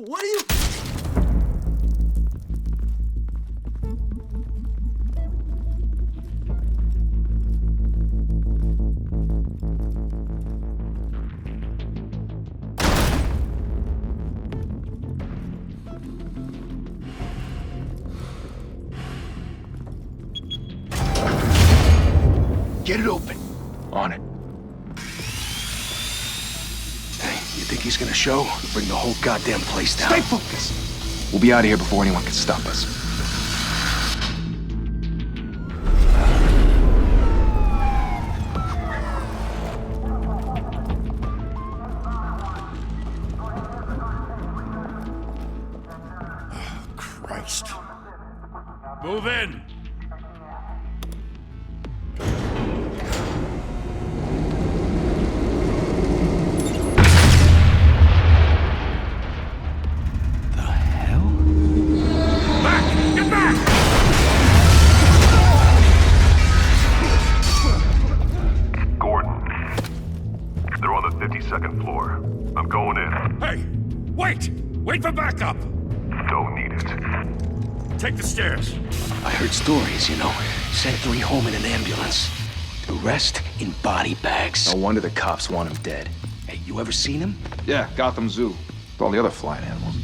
What are you... Get it open. On it. Hey, you think he's gonna show? Bring the whole goddamn place down. Stay focused. We'll be out of here before anyone can stop us. Christ. Move in! Wait for backup! Don't need it. Take the stairs. I heard stories, you know. Sent 3 home in an ambulance. The rest in body bags. No wonder the cops want him dead. Hey, you ever seen him? Yeah, Gotham Zoo. With all the other flying animals.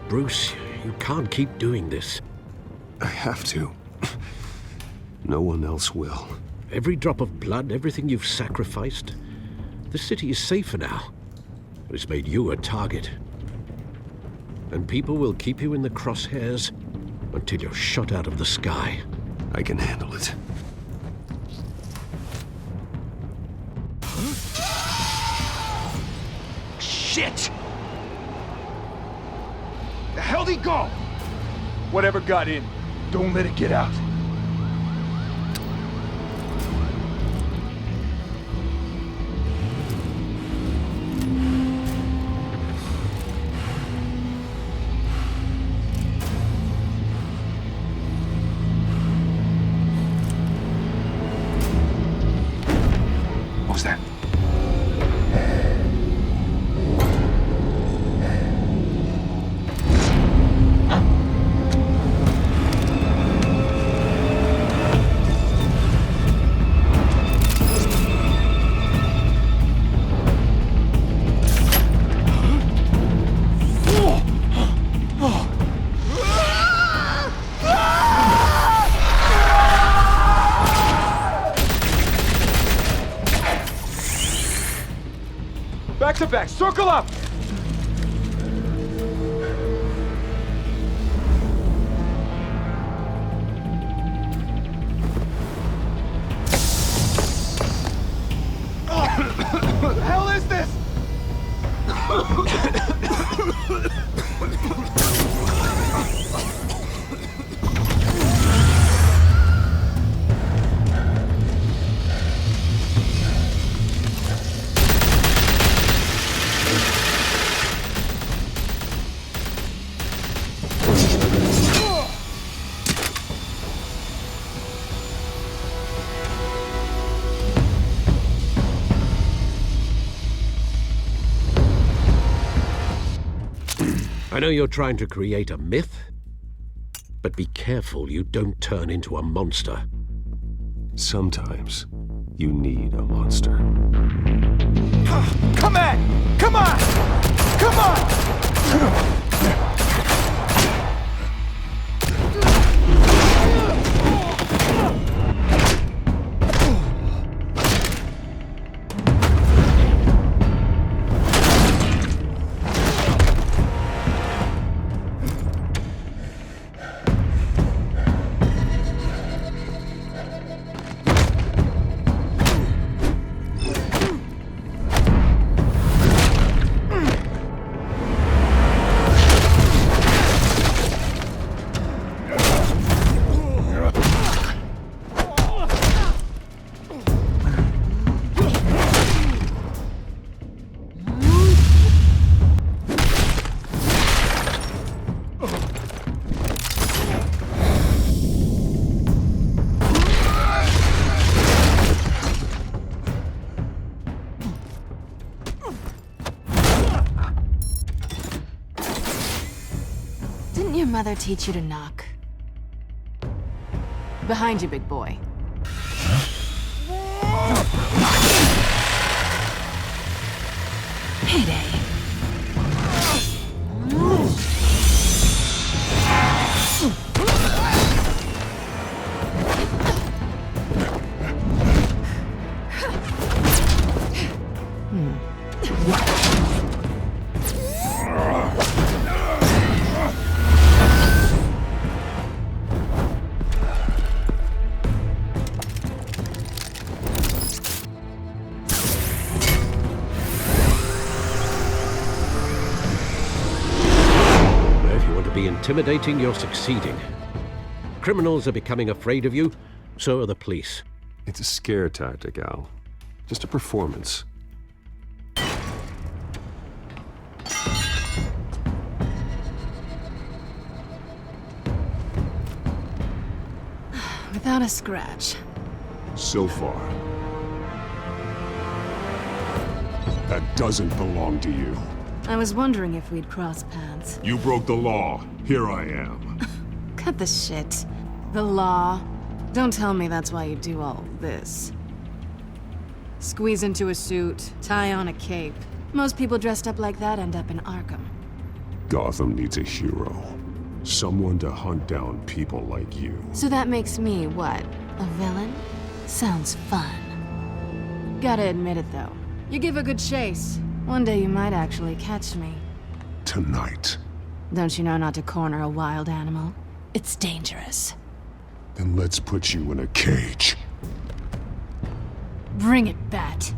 Bruce, you can't keep doing this. I have to. No one else will. Every drop of blood, everything you've sacrificed. The city is safer now. It's made you a target. And people will keep you in the crosshairs until you're shot out of the sky. I can handle it. Shit! The hell'd he go? Whatever got in, don't let it get out. What was that? Back to back, circle up! What the hell is this? I know you're trying to create a myth, but be careful you don't turn into a monster. Sometimes you need a monster. Come on! Come on! Come on! mother teach you to knock? Behind you, big boy. Heyday. Intimidating, you're succeeding. Criminals are becoming afraid of you, so are the police. It's a scare tactic, Al. Just a performance. Without a scratch. So far. That doesn't belong to you. I was wondering if we'd cross paths. You broke the law. Here I am. Cut the shit. The law. Don't tell me that's why you do all this. Squeeze into a suit, tie on a cape. Most people dressed up like that end up in Arkham. Gotham needs a hero. Someone to hunt down people like you. So that makes me, what, a villain? Sounds fun. Gotta admit it, though. You give a good chase. One day you might actually catch me. Tonight. Don't you know not to corner a wild animal? It's dangerous. Then let's put you in a cage. Bring it, Bat.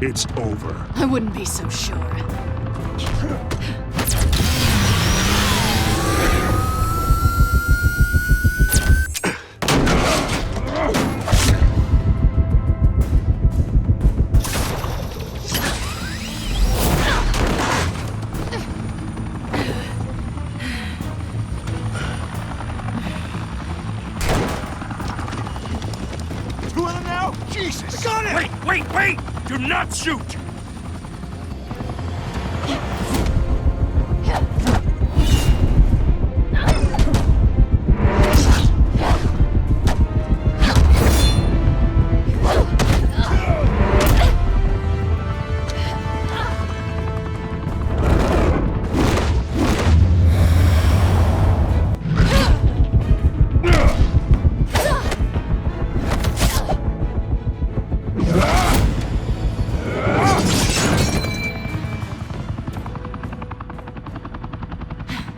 It's over. I wouldn't be so sure. Two of them now? Jesus! Got it! Wait! Do not shoot!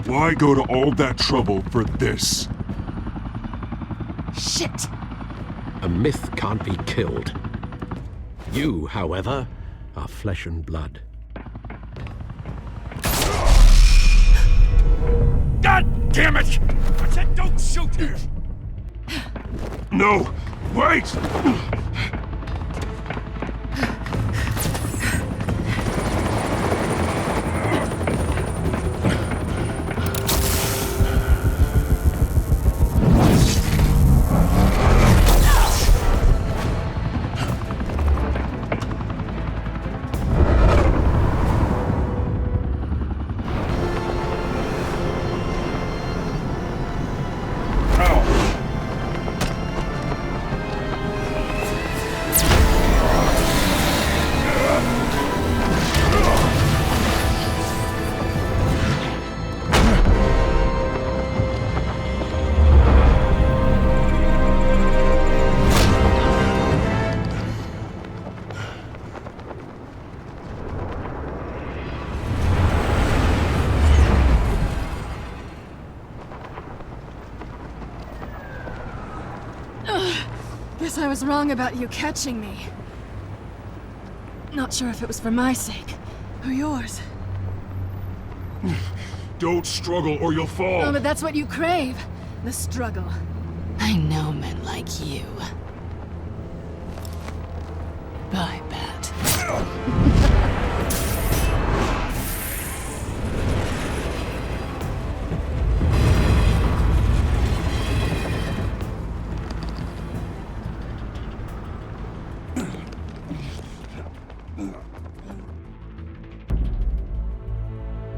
Why go to all that trouble for this? Shit! A myth can't be killed. You, however, are flesh and blood. God damn it! I said don't shoot! No! Wait! Guess I was wrong about you catching me. Not sure if it was for my sake, or yours. Don't struggle or you'll fall! Oh, but that's what you crave. The struggle. I know men like you. Bye, Bat.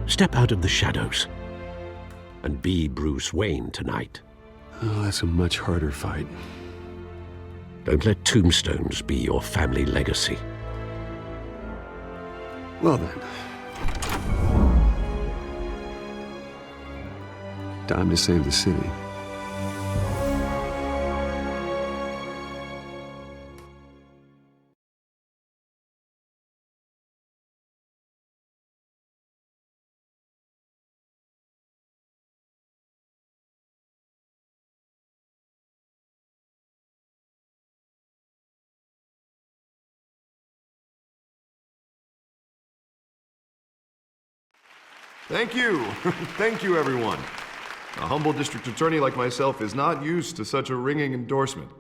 Step out of the shadows and be Bruce Wayne tonight. Oh, that's a much harder fight. Don't let tombstones be your family legacy. Well then. Time to save the city. Thank you. Thank you, everyone. A humble district attorney like myself is not used to such a ringing endorsement.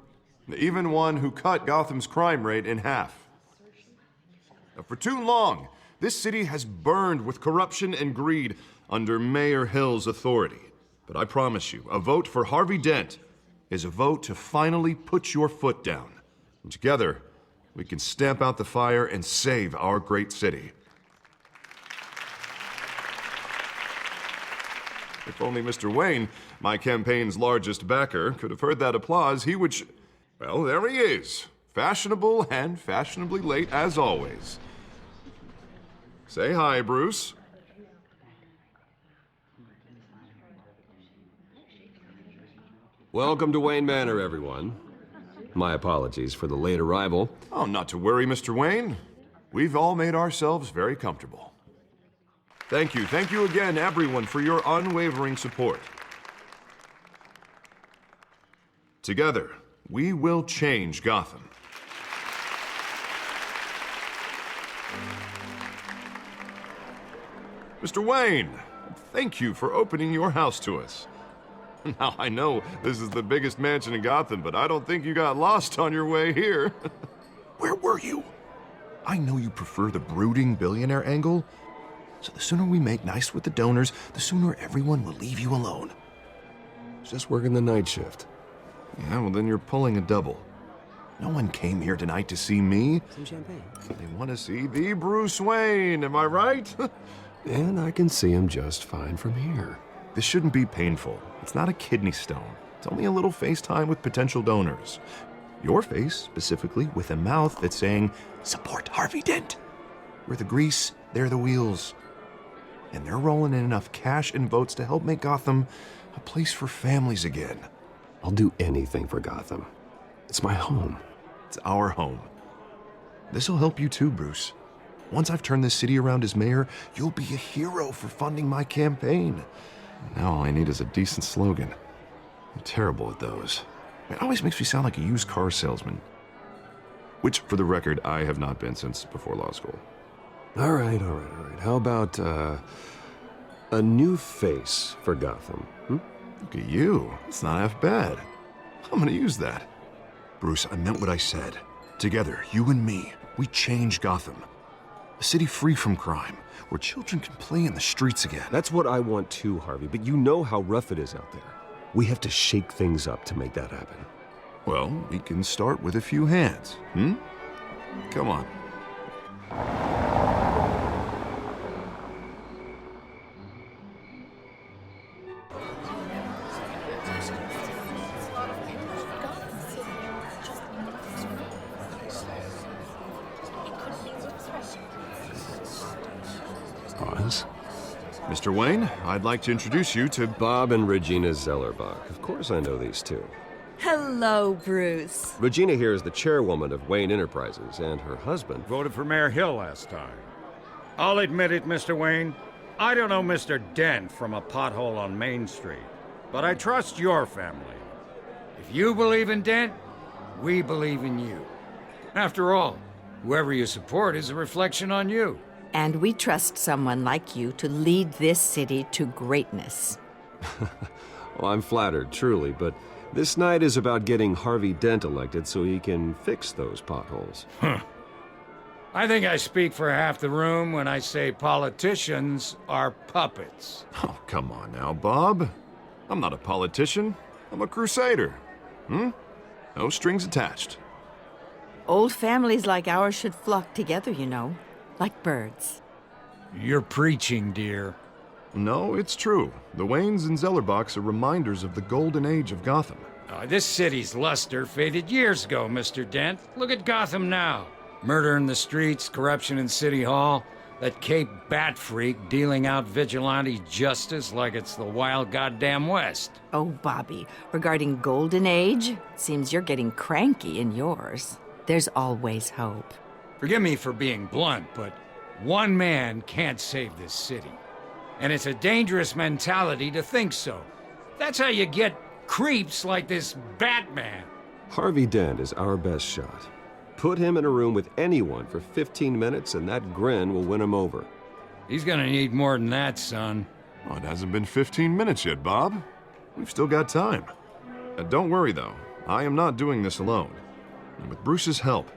Even one who cut Gotham's crime rate in half. For too long, this city has burned with corruption and greed under Mayor Hill's authority. But I promise you, a vote for Harvey Dent is a vote to finally put your foot down. And together, we can stamp out the fire and save our great city. If only Mr. Wayne, my campaign's largest backer, could have heard that applause, he would well, there he is. Fashionable and fashionably late as always. Say hi, Bruce. Welcome to Wayne Manor, everyone. My apologies for the late arrival. Oh, not to worry, Mr. Wayne. We've all made ourselves very comfortable. Thank you again, everyone, for your unwavering support. Together, we will change Gotham. Mr. Wayne, thank you for opening your house to us. Now, I know this is the biggest mansion in Gotham, but I don't think you got lost on your way here. Where were you? I know you prefer the brooding billionaire angle, so the sooner we make nice with the donors, the sooner everyone will leave you alone. Just working the night shift. Yeah, well then you're pulling a double. No one came here tonight to see me. Some champagne. They want to see the Bruce Wayne, am I right? And I can see him just fine from here. This shouldn't be painful. It's not a kidney stone. It's only a little FaceTime with potential donors. Your face, specifically, with a mouth that's saying, support Harvey Dent. We're the grease, they're the wheels. And they're rolling in enough cash and votes to help make Gotham a place for families again. I'll do anything for Gotham. It's my home. It's our home. This'll help you too, Bruce. Once I've turned this city around as mayor, you'll be a hero for funding my campaign. Now all I need is a decent slogan. I'm terrible at those. It always makes me sound like a used car salesman. Which, for the record, I have not been since before law school. All right. How about, a new face for Gotham? Look at you. It's not half bad. I'm gonna use that. Bruce, I meant what I said. Together, you and me, we change Gotham. A city free from crime, where children can play in the streets again. That's what I want too, Harvey, but you know how rough it is out there. We have to shake things up to make that happen. Well, we can start with a few hands, Come on. Oz? Mr. Wayne, I'd like to introduce you to Bob and Regina Zellerbach. Of course I know these two. Hello, Bruce. Regina here is the chairwoman of Wayne Enterprises, and her husband... Voted for Mayor Hill last time. I'll admit it, Mr. Wayne. I don't know Mr. Dent from a pothole on Main Street, but I trust your family. If you believe in Dent, We believe in you. After all, whoever you support is a reflection on you. And we trust someone like you to lead this city to greatness. Well, I'm flattered, truly, but this night is about getting Harvey Dent elected so he can fix those potholes. I think I speak for half the room when I say politicians are puppets. Oh, come on now, Bob. I'm not a politician. I'm a crusader. No strings attached. Old families like ours should flock together, you know, like birds. You're preaching, dear. No, it's true. The Waynes and Zellerbachs are reminders of the golden age of Gotham. This city's luster faded years ago, Mr. Dent. Look at Gotham now. Murder in the streets, corruption in City Hall, that Cape Bat freak dealing out vigilante justice like it's the wild goddamn West. Oh, Bobby, regarding Golden Age, seems you're getting cranky in yours. There's always hope. Forgive me for being blunt, but one man can't save this city. And it's a dangerous mentality to think so. That's how you get creeps like this Batman. Harvey Dent is our best shot. Put him in a room with anyone for 15 minutes and that grin will win him over. He's gonna need more than that, son. Oh, it hasn't been 15 minutes yet, Bob. We've still got time. Don't worry, though. I am not doing this alone. And with Bruce's help,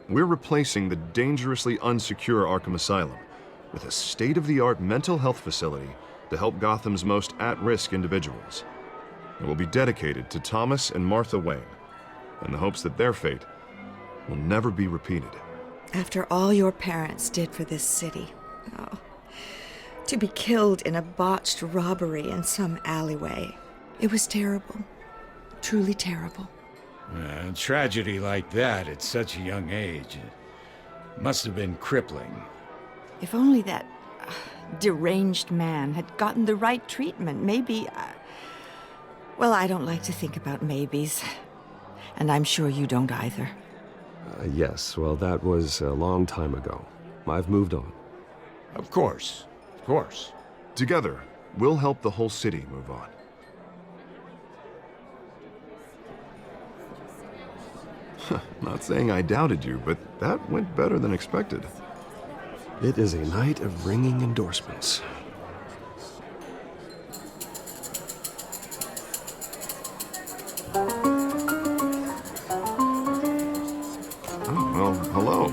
we're replacing the dangerously unsecure Arkham Asylum with a state-of-the-art mental health facility to help Gotham's most at-risk individuals. It will be dedicated to Thomas and Martha Wayne, in the hopes that their fate will never be repeated. After all your parents did for this city, to be killed in a botched robbery in some alleyway, it was terrible. Truly terrible. A tragedy like that at such a young age must have been crippling. If only that deranged man had gotten the right treatment, maybe... Well, I don't like to think about maybes. And I'm sure you don't either. Yes, well, that was a long time ago. I've moved on. Of course. Of course. Together, we'll help the whole city move on. Not saying I doubted you, but that went better than expected. It is a night of ringing endorsements. Well, hello.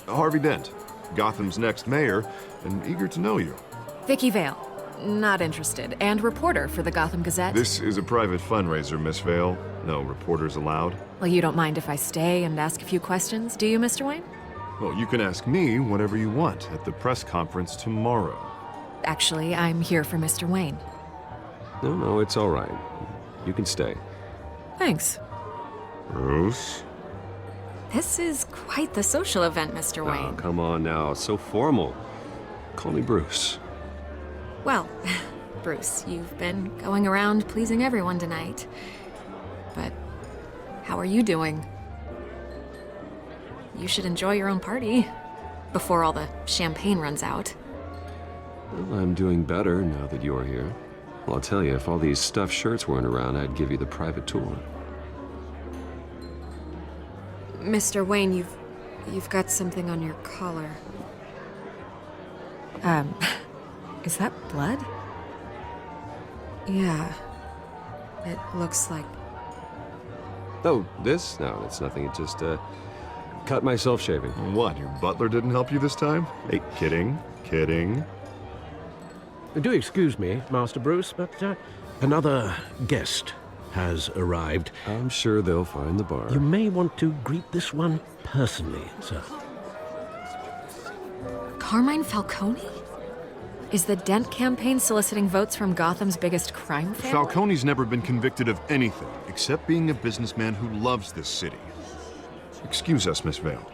Harvey Dent, Gotham's next mayor, and eager to know you. Vicky Vale. Not interested. And reporter for the Gotham Gazette. This is a private fundraiser, Miss Vale. No reporters allowed. Well, you don't mind if I stay and ask a few questions, do you, Mr. Wayne? Well, you can ask me whatever you want at the press conference tomorrow. Actually, I'm here for Mr. Wayne. No, it's all right. You can stay. Thanks. Bruce? This is quite the social event, Mr. Oh, Wayne. come on now. So formal. Call me Bruce. Well, Bruce, you've been going around pleasing everyone tonight. But how are you doing? You should enjoy your own party before all the champagne runs out. Well, I'm doing better now that you're here. Well, I'll tell you, if all these stuffed shirts weren't around, I'd give you the private tour. Mr. Wayne, you've got something on your collar. Is that blood? Yeah. It looks like... Oh, this? No, it's nothing. It just, cut myself shaving. What, your butler didn't help you this time? Hey, kidding. Do excuse me, Master Bruce, but another guest has arrived. I'm sure they'll find the bar. You may want to greet this one personally, sir. Carmine Falcone? Is the Dent campaign soliciting votes from Gotham's biggest crime family? Falcone's never been convicted of anything except being a businessman who loves this city. Excuse us, Miss Vale.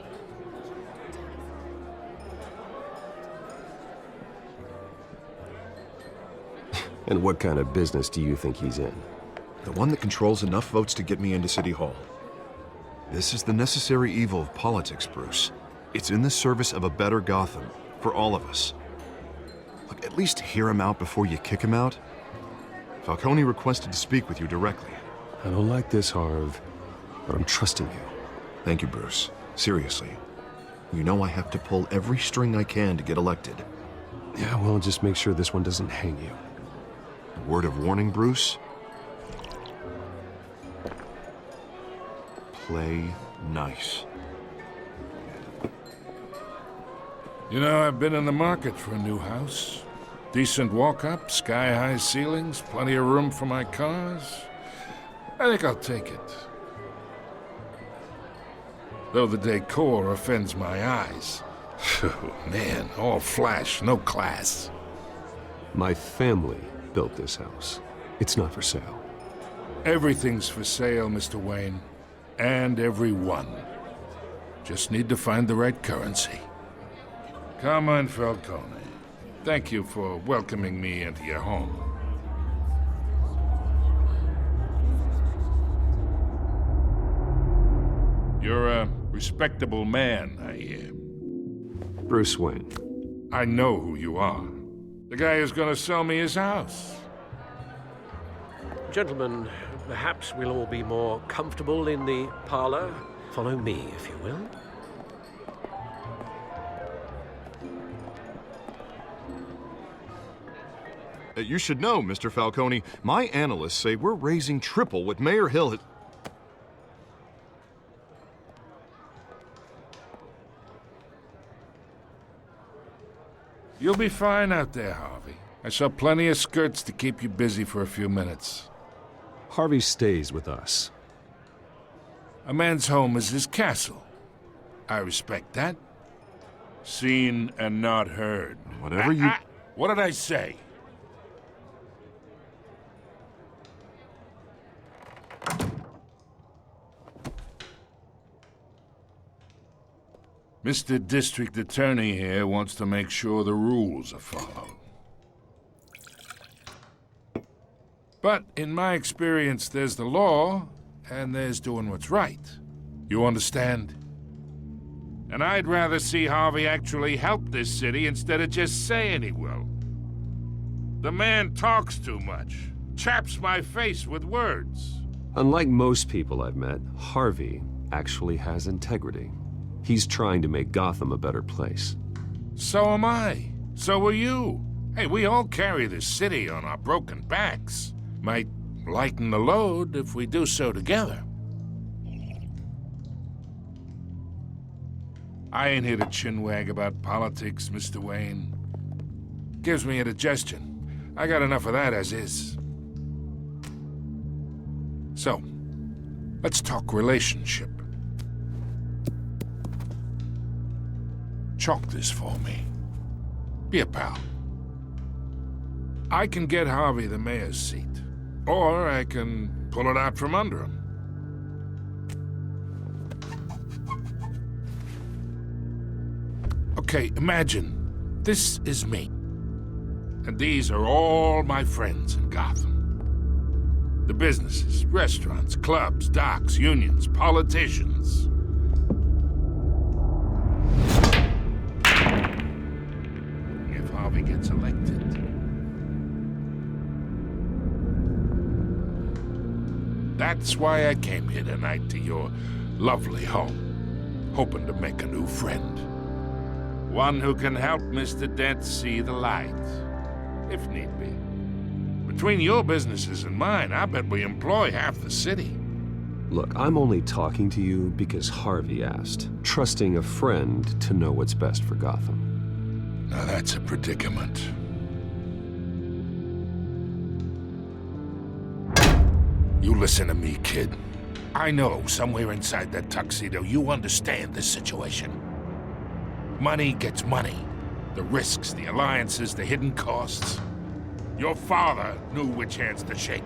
And what kind of business do you think he's in? The one that controls enough votes to get me into City Hall. This is the necessary evil of politics, Bruce. It's in the service of a better Gotham, for all of us. Look, at least hear him out before you kick him out. Falcone requested to speak with you directly. I don't like this, Harv, but I'm trusting you. Thank you, Bruce. Seriously. You know I have to pull every string I can to get elected. Yeah, well, just make sure this one doesn't hang you. Word of warning, Bruce? Play nice. You know, I've been in the market for a new house. Decent walk-up, sky-high ceilings, plenty of room for my cars. I think I'll take it. Though the decor offends my eyes. Oh, man, all flash, no class. My family built this house. It's not for sale. Everything's for sale, Mr. Wayne. And everyone. Just need to find the right currency. Carmine Falcone, thank you for welcoming me into your home. You're a respectable man, I hear. Bruce Wayne. I know who you are. The guy who's gonna sell me his house. Gentlemen, perhaps we'll all be more comfortable in the parlor. Follow me, if you will. You should know, Mr. Falcone, my analysts say we're raising triple what Mayor Hill had... You'll be fine out there, Harvey. I saw plenty of skirts to keep you busy for a few minutes. Harvey stays with us. A man's home is his castle. I respect that. Seen and not heard. Whatever you... What did I say? Mr. District Attorney here wants to make sure the rules are followed. But in my experience, there's the law, and there's doing what's right. You understand? And I'd rather see Harvey actually help this city instead of just saying he will. The man talks too much, chaps my face with words. Unlike most people I've met, Harvey actually has integrity. He's trying to make Gotham a better place. So am I. So are you. Hey, we all carry this city on our broken backs. Might lighten the load if we do so together. I ain't here to chinwag about politics, Mr. Wayne. Gives me indigestion. I got enough of that as is. So, let's talk relationship. Chalk this for me. Be a pal. I can get Harvey the mayor's seat, or I can pull it out from under him. Okay, imagine this is me, and these are all my friends in Gotham. The businesses, restaurants, clubs, docks, unions, politicians. Harvey gets elected. That's why I came here tonight to your lovely home, hoping to make a new friend. One who can help Mr. Dent see the light, if need be. Between your businesses and mine, I bet we employ half the city. Look, I'm only talking to you because Harvey asked, trusting a friend to know what's best for Gotham. Now that's a predicament. You listen to me, kid. I know somewhere inside that tuxedo you understand this situation. Money gets money. The risks, the alliances, the hidden costs. Your father knew which hands to shake.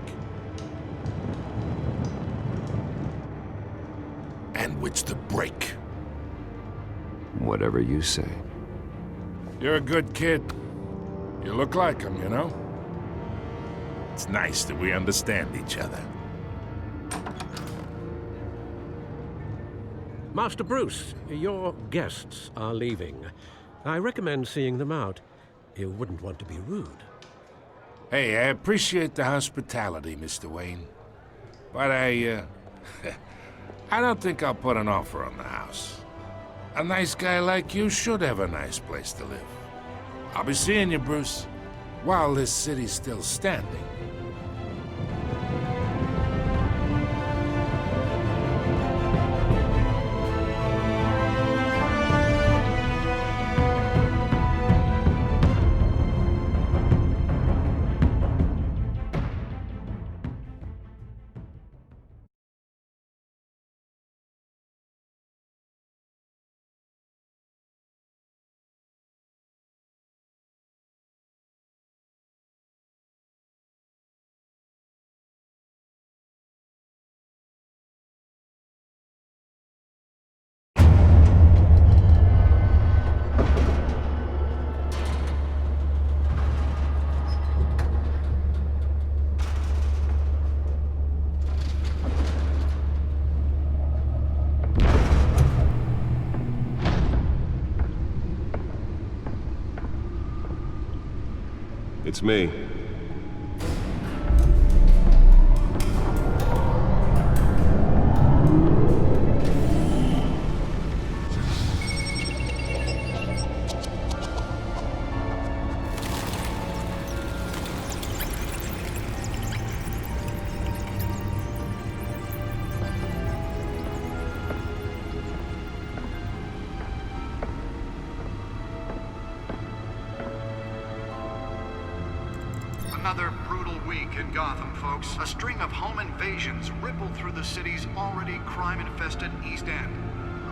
And which to break. Whatever you say. You're a good kid. You look like him, you know? It's nice that we understand each other. Master Bruce, your guests are leaving. I recommend seeing them out. You wouldn't want to be rude. Hey, I appreciate the hospitality, Mr. Wayne. But I don't think I'll put an offer on the house. A nice guy like you should have a nice place to live. I'll be seeing you, Bruce, while this city's still standing. It's me. Another brutal week in Gotham, folks. A string of home invasions rippled through the city's already crime-infested East End.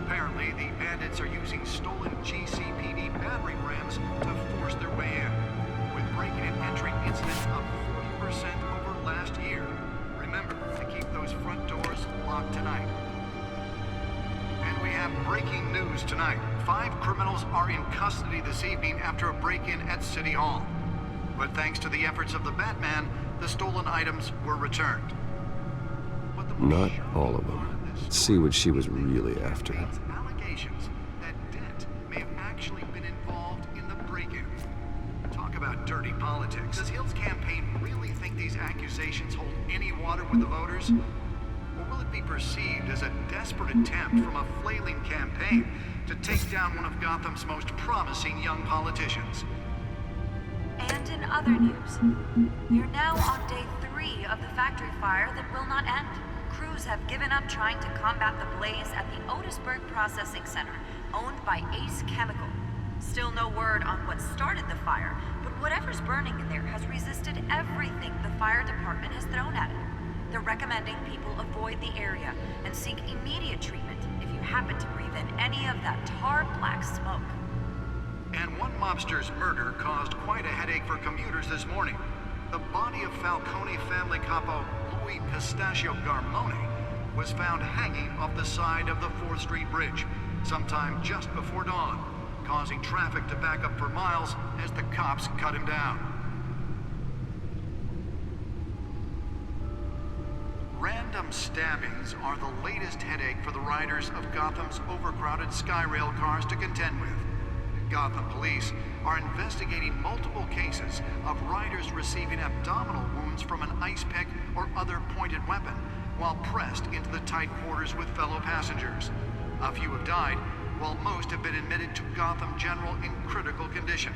Apparently, the bandits are using stolen GCPD battering rams to force their way in, with break-in and entry incidents up 40% over last year. Remember to keep those front doors locked tonight. And we have breaking news tonight. 5 criminals are in custody this evening after a break-in at City Hall. But thanks to the efforts of the Batman, the stolen items were returned. Not all of them. Let's see what she was really after. Allegations that Dent may have actually been involved in the break-in. Talk about dirty politics. Does Hill's campaign really think these accusations hold any water with the voters? Or will it be perceived as a desperate attempt from a flailing campaign to take down one of Gotham's most promising young politicians? And in other news, we are now on day 3 of the factory fire that will not end. Crews have given up trying to combat the blaze at the Otisburg Processing Center, owned by Ace Chemical. Still no word on what started the fire, but whatever's burning in there has resisted everything the fire department has thrown at it. They're recommending people avoid the area and seek immediate treatment if you happen to breathe in any of that tar black smoke. And one mobster's murder caused quite a headache for commuters this morning. The body of Falcone family capo Louis Pistachio Garmone was found hanging off the side of the 4th Street Bridge sometime just before dawn, causing traffic to back up for miles as the cops cut him down. Random stabbings are the latest headache for the riders of Gotham's overcrowded Skyrail cars to contend with. Gotham police are investigating multiple cases of riders receiving abdominal wounds from an ice pick or other pointed weapon while pressed into the tight quarters with fellow passengers. A few have died, while most have been admitted to Gotham General in critical condition.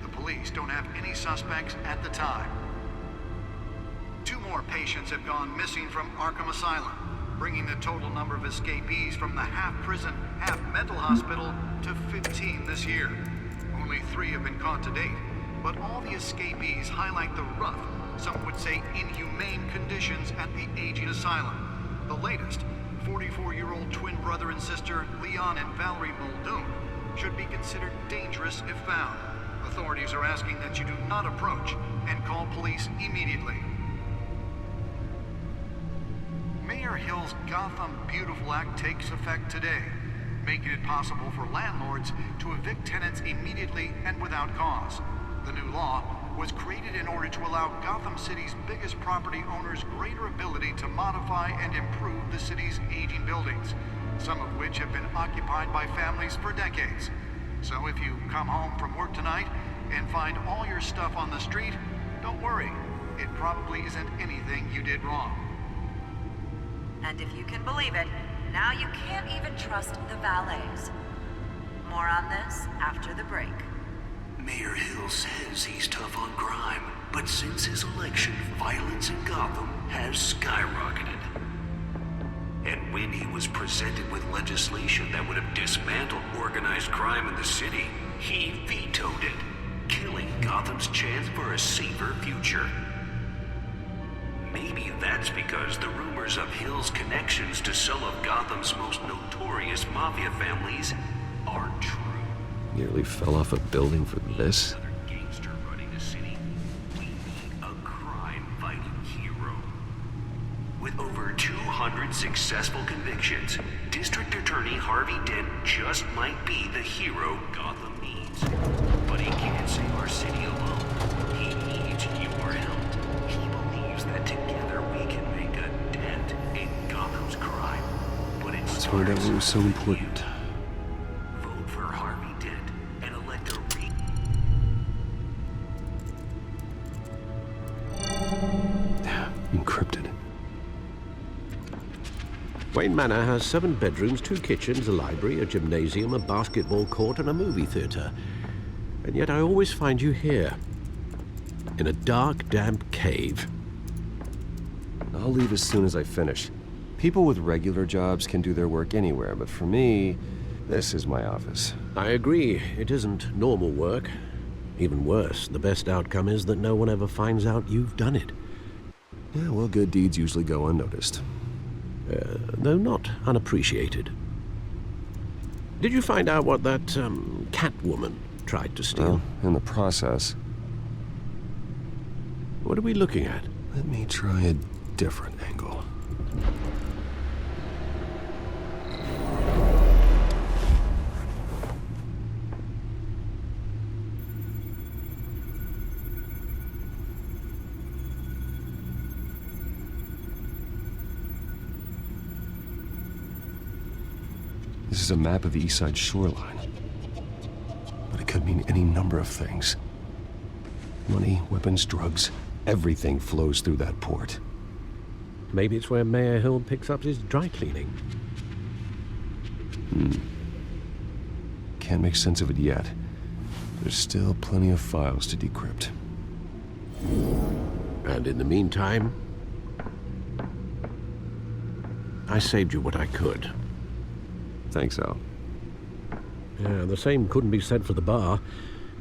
The police don't have any suspects at the time. 2 more patients have gone missing from Arkham Asylum, bringing the total number of escapees from the half-prison, half-mental hospital to 15 this year. Only 3 have been caught to date, but all the escapees highlight the rough, some would say inhumane conditions at the aging asylum. The latest, 44-year-old twin brother and sister Leon and Valerie Muldoon, should be considered dangerous if found. Authorities are asking that you do not approach and call police immediately. Mayor Hill's Gotham Beautiful Act takes effect today, making it possible for landlords to evict tenants immediately and without cause. The new law was created in order to allow Gotham City's biggest property owners greater ability to modify and improve the city's aging buildings, some of which have been occupied by families for decades. So if you come home from work tonight and find all your stuff on the street, don't worry. It probably isn't anything you did wrong. And if you can believe it, now you can't even trust the valets. More on this after the break. Mayor Hill says he's tough on crime, but since his election, violence in Gotham has skyrocketed. And when he was presented with legislation that would have dismantled organized crime in the city, he vetoed it, killing Gotham's chance for a safer future. Maybe that's because the rumors of Hill's connections to some of Gotham's most notorious mafia families aren't true. Nearly fell off a building for this? Gangster running the city. We need a crime-fighting hero. With over 200 successful convictions, District Attorney Harvey Dent just might be the hero Gotham needs. But he can't save our city alone. He needs your help. He believes that together we can make a dent in Gotham's crime. But it That's why that was so important. Vote for Harvey Dent and elect a Encrypted. Wayne Manor has 7 bedrooms, 2 kitchens, a library, a gymnasium, a basketball court, and a movie theater. And yet I always find you here, in a dark, damp cave. I'll leave as soon as I finish. People with regular jobs can do their work anywhere, but for me, this is my office. I agree. It isn't normal work. Even worse, the best outcome is that no one ever finds out you've done it. Yeah, well, good deeds usually go unnoticed. Though not unappreciated. Did you find out what that, Catwoman tried to steal? Well, in the process. What are we looking at? Let me try a different angle. This is a map of the East Side shoreline. But it could mean any number of things. Money, weapons, drugs, everything flows through that port. Maybe it's where Mayor Hill picks up his dry cleaning. Can't make sense of it yet. There's still plenty of files to decrypt. And in the meantime, I saved you what I could. Thanks, Al. Yeah, the same couldn't be said for the bar.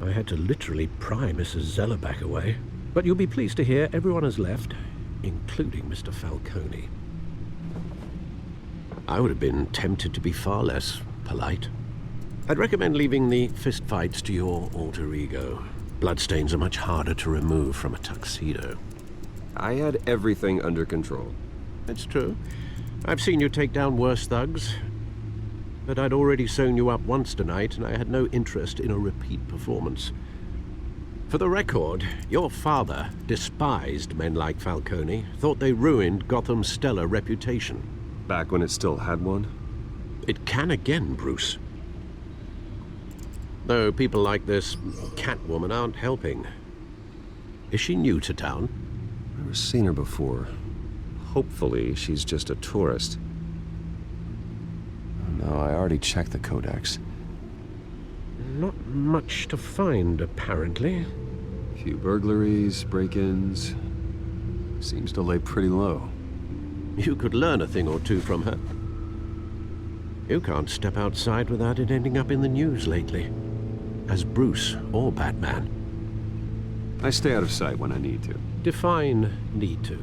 I had to literally pry Mrs. Zeller back away. But you'll be pleased to hear everyone has left, including Mr. Falcone. I would have been tempted to be far less polite. I'd recommend leaving the fistfights to your alter ego. Bloodstains are much harder to remove from a tuxedo. I had everything under control. It's true. I've seen you take down worse thugs. But I'd already sewn you up once tonight, and I had no interest in a repeat performance. For the record, your father despised men like Falcone, thought they ruined Gotham's stellar reputation. Back when it still had one? It can again, Bruce. Though people like this Catwoman aren't helping. Is she new to town? Never seen her before. Hopefully, she's just a tourist. No, I already checked the codex. Not much to find, apparently. A few burglaries, break-ins. Seems to lay pretty low. You could learn a thing or two from her. You can't step outside without it ending up in the news lately. As Bruce or Batman. I stay out of sight when I need to. Define need to.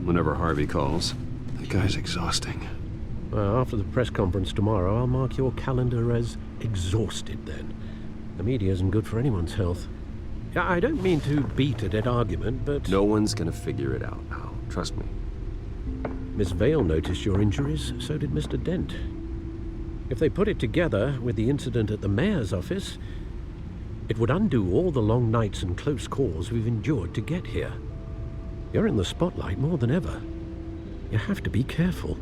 Whenever Harvey calls. That guy's exhausting. Well, after the press conference tomorrow, I'll mark your calendar as exhausted then. The media isn't good for anyone's health. I don't mean to beat a dead argument, but... No one's gonna figure it out, Al. Trust me. Miss Vale noticed your injuries, so did Mr. Dent. If they put it together with the incident at the mayor's office, it would undo all the long nights and close calls we've endured to get here. You're in the spotlight more than ever. You have to be careful.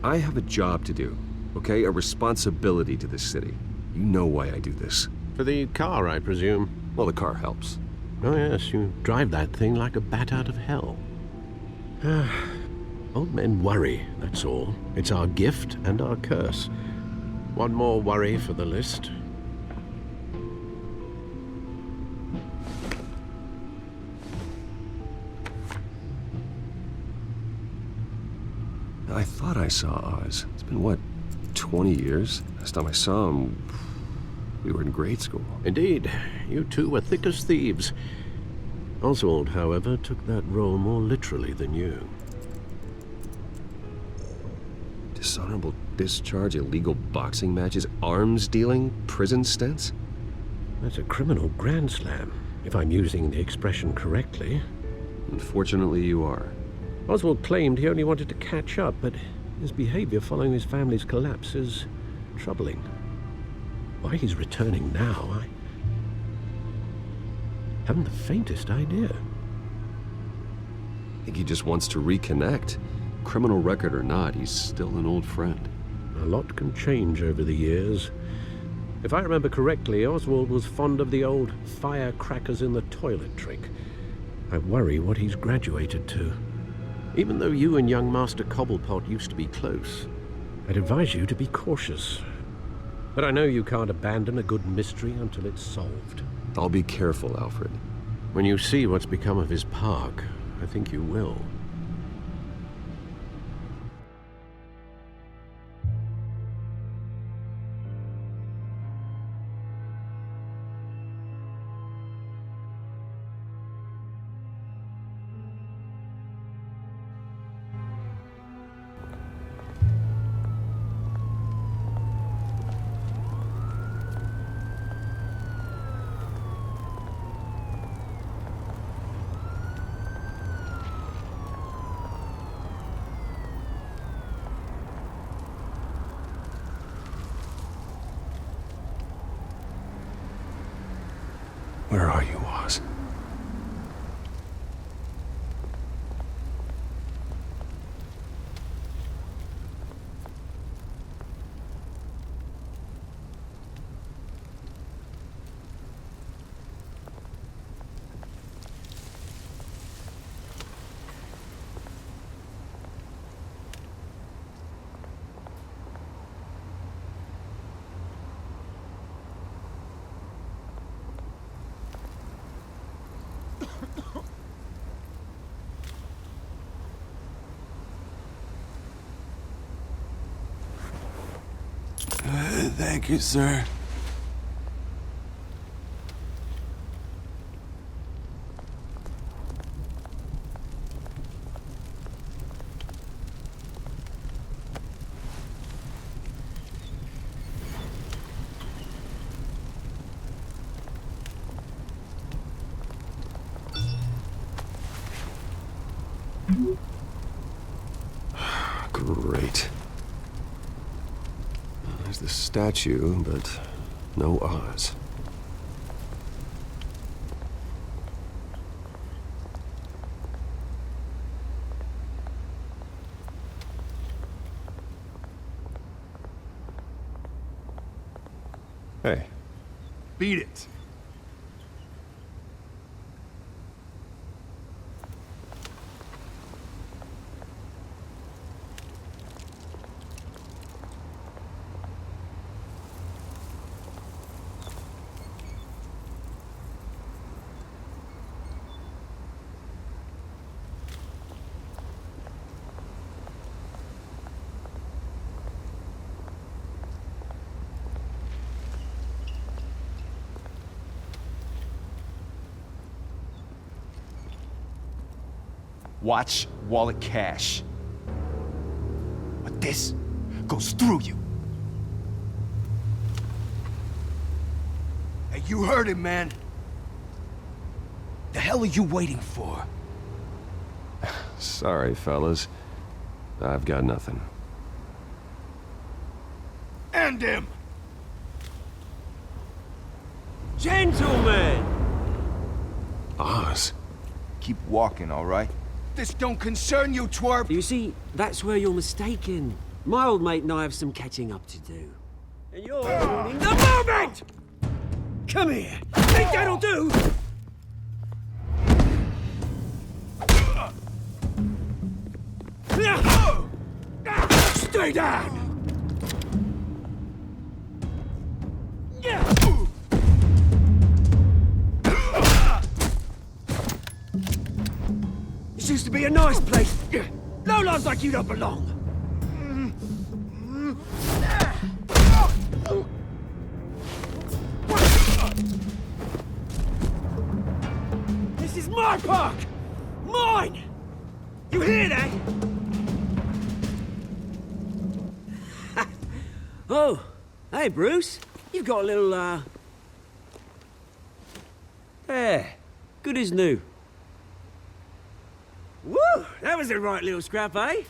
I have a job to do, okay? A responsibility to this city. You know why I do this. For the car, I presume. Well, the car helps. Oh yes, you drive that thing like a bat out of hell. Old men worry, that's all. It's our gift and our curse. One more worry for the list. I thought I saw Oz. It's been, what, 20 years? Last time I saw him, we were in grade school. Indeed. You two were thick as thieves. Oswald, however, took that role more literally than you. Dishonorable discharge, illegal boxing matches, arms dealing, prison stints? That's a criminal grand slam, if I'm using the expression correctly. Unfortunately, you are. Oswald claimed he only wanted to catch up, but his behavior following his family's collapse is troubling. Why he's returning now, I haven't the faintest idea. I think he just wants to reconnect. Criminal record or not, he's still an old friend. A lot can change over the years. If I remember correctly, Oswald was fond of the old firecrackers in the toilet trick. I worry what he's graduated to. Even though you and young Master Cobblepot used to be close, I'd advise you to be cautious. But I know you can't abandon a good mystery until it's solved. I'll be careful, Alfred. When you see what's become of his park, I think you will. Where are you, Oz? Thank you, sir. Great. There's the statue, but no Oz. Hey. Beat it. Watch wallet cash. But this goes through you. Hey, you heard him, man. The hell are you waiting for? Sorry, fellas. I've got nothing. End him! Gentlemen! Oz. Keep walking, all right? This don't concern you, twerp! You see, that's where you're mistaken. My old mate and I have some catching up to do. And you're ruining the moment! Come here! Think that'll do? Stay down! This used to be a nice place. Lowlifes like you don't belong. This is my park! Mine! You hear that? Oh, hey, Bruce. You've got a little, Yeah, good as new. Woo! That was a right little scrap, eh?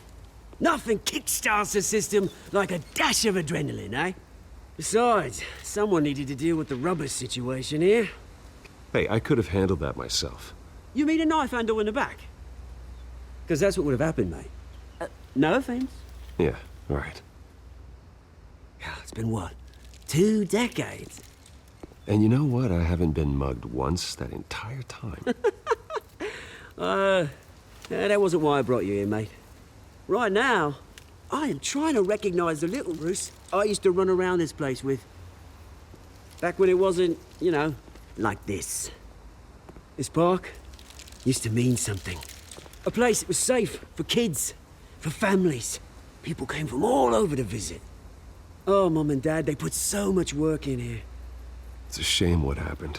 Nothing kickstarts the system like a dash of adrenaline, eh? Besides, someone needed to deal with the rubber situation here. Hey, I could have handled that myself. You mean a knife handle in the back? Because that's what would have happened, mate. No offense. Yeah, right. It's been what? 2 decades? And you know what? I haven't been mugged once that entire time. That wasn't why I brought you here, mate. Right now, I am trying to recognize the little Bruce I used to run around this place with. Back when it wasn't, you know, like this. This park used to mean something. A place that was safe for kids, for families. People came from all over to visit. Oh, Mum and Dad, they put so much work in here. It's a shame what happened.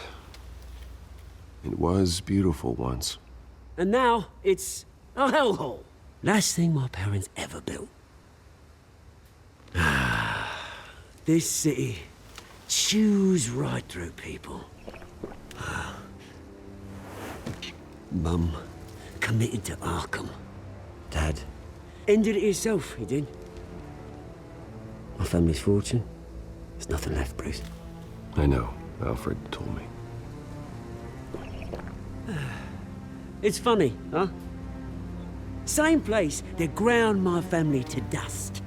It was beautiful once. And now, it's a hellhole. Last thing my parents ever built. This city chews right through people. Mum committed to Arkham. Dad ended it himself, he did. My family's fortune, there's nothing left, Bruce. I know. Alfred told me. It's funny, huh? Same place that ground my family to dust.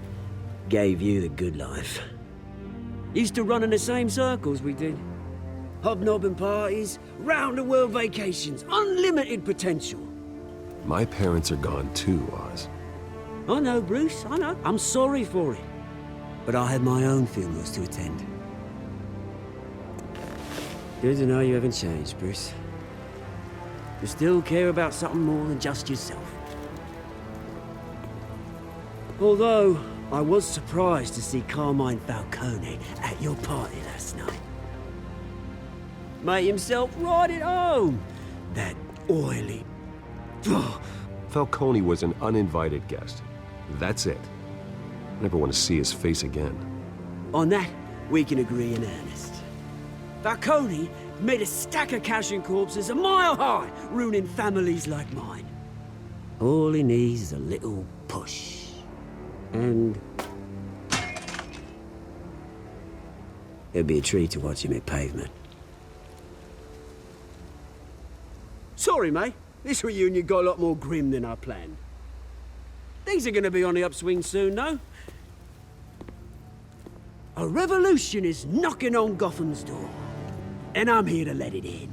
Gave you the good life. Used to run in the same circles we did. Hobnobbing parties, round-the-world vacations, unlimited potential. My parents are gone too, Oz. I know, Bruce, I know. I'm sorry for it. But I had my own funerals to attend. Good to know you haven't changed, Bruce. You still care about something more than just yourself. Although, I was surprised to see Carmine Falcone at your party last night. Made himself right at home. That oily... Falcone was an uninvited guest. That's it. Never want to see his face again. On that, we can agree in earnest. Falcone made a stack of cash and corpses a mile high, ruining families like mine. All he needs is a little push. And... it'd be a treat to watch him hit pavement. Sorry, mate. This reunion got a lot more grim than I planned. Things are gonna be on the upswing soon, though. A revolution is knocking on Gotham's door. And I'm here to let it in.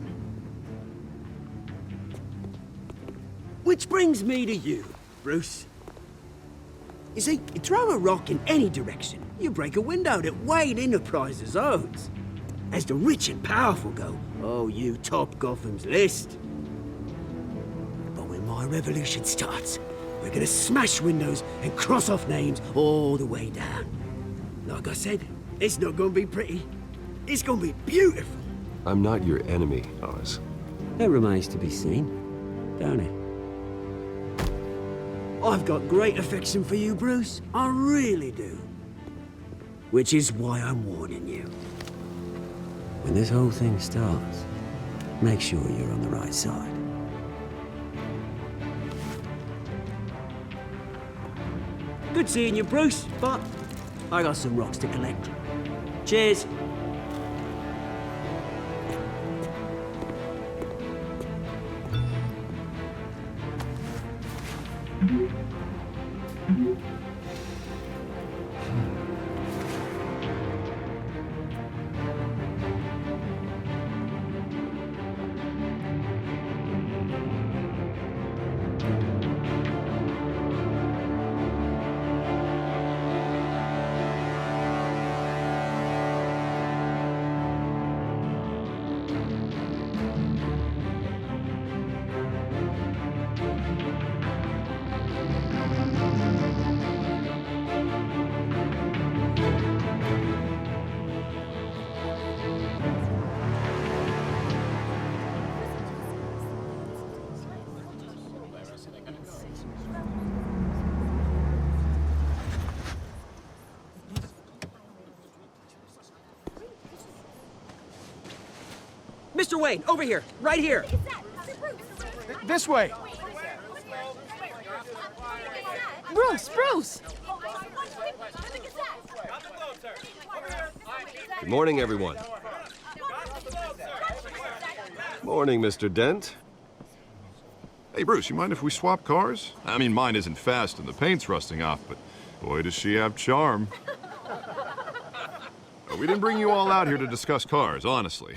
Which brings me to you, Bruce. You see, you throw a rock in any direction, you break a window that Wayne Enterprises owns. As the rich and powerful go, oh, you top Gotham's list. But when my revolution starts, we're gonna smash windows and cross off names all the way down. Like I said, it's not gonna be pretty. It's gonna be beautiful. I'm not your enemy, Oz. That remains to be seen, don't it? I've got great affection for you, Bruce. I really do. Which is why I'm warning you. When this whole thing starts, make sure you're on the right side. Good seeing you, Bruce, but I got some rocks to collect. Cheers. Mr. Wayne, over here, right here. This way. Bruce! Good morning, everyone. Morning, Mr. Dent. Hey, Bruce, you mind if we swap cars? I mean, mine isn't fast and the paint's rusting off, but boy, does she have charm. We didn't bring you all out here to discuss cars, honestly.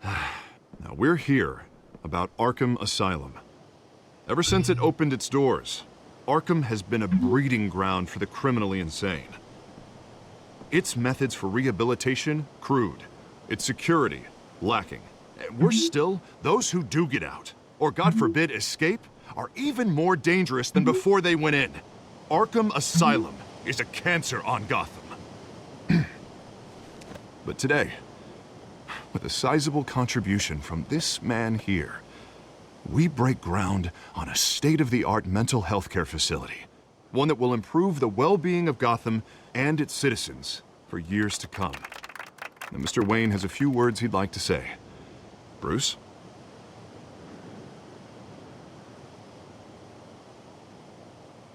Now, we're here about Arkham Asylum. Ever since it opened its doors, Arkham has been a breeding ground for the criminally insane. Its methods for rehabilitation, crude. Its security, lacking. And worse still, those who do get out, or God forbid escape, are even more dangerous than before they went in. Arkham Asylum is a cancer on Gotham. But today, with a sizable contribution from this man here, we break ground on a state-of-the-art mental health care facility. One that will improve the well-being of Gotham and its citizens for years to come. Now, Mr. Wayne has a few words he'd like to say. Bruce?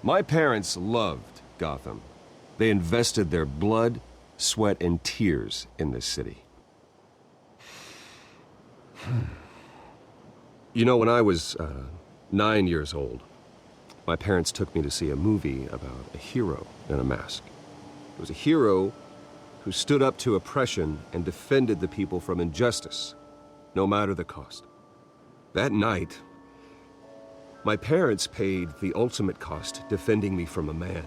My parents loved Gotham. They invested their blood, sweat, and tears in this city. You know, when I was 9 years old, my parents took me to see a movie about a hero in a mask. It was a hero who stood up to oppression and defended the people from injustice, no matter the cost. That night, my parents paid the ultimate cost defending me from a man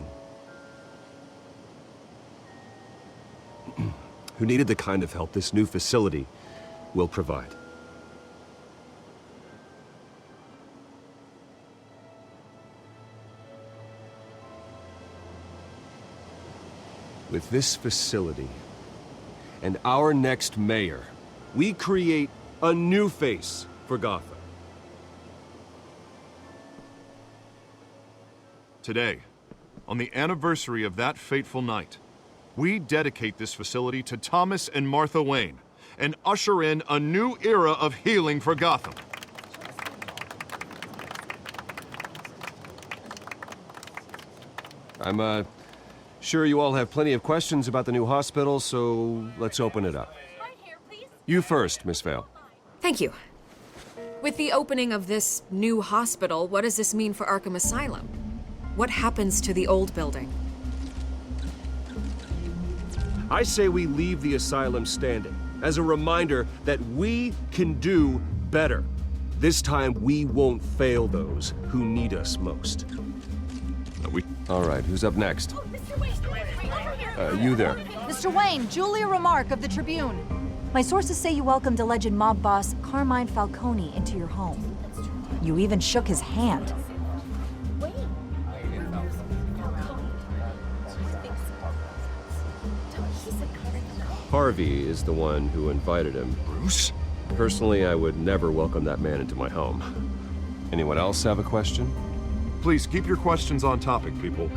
who needed the kind of help this new facility will provide. With this facility and our next mayor, we create a new face for Gotham. Today, on the anniversary of that fateful night, we dedicate this facility to Thomas and Martha Wayne and usher in a new era of healing for Gotham. I'm sure you all have plenty of questions about the new hospital, so let's open it up. You first, Miss Vale. Thank you. With the opening of this new hospital, what does this mean for Arkham Asylum? What happens to the old building? I say we leave the asylum standing as a reminder that we can do better. This time, we won't fail those who need us most. All right, who's up next? You there. Mr. Wayne, Julia Remark of the Tribune. My sources say you welcomed alleged mob boss Carmine Falcone into your home. You even shook his hand. Harvey is the one who invited him. Bruce? Personally, I would never welcome that man into my home. Anyone else have a question? Please, keep your questions on topic, people.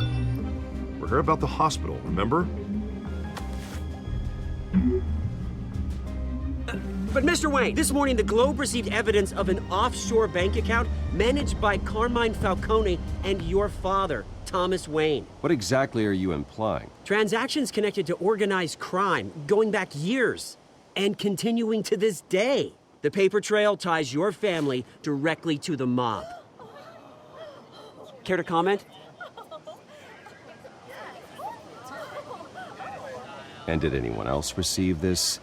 We're here about the hospital, remember? But Mr. Wayne, this morning the Globe received evidence of an offshore bank account managed by Carmine Falcone and your father, Thomas Wayne. What exactly are you implying? Transactions connected to organized crime going back years and continuing to this day. The paper trail ties your family directly to the mob. Care to comment? And did anyone else receive this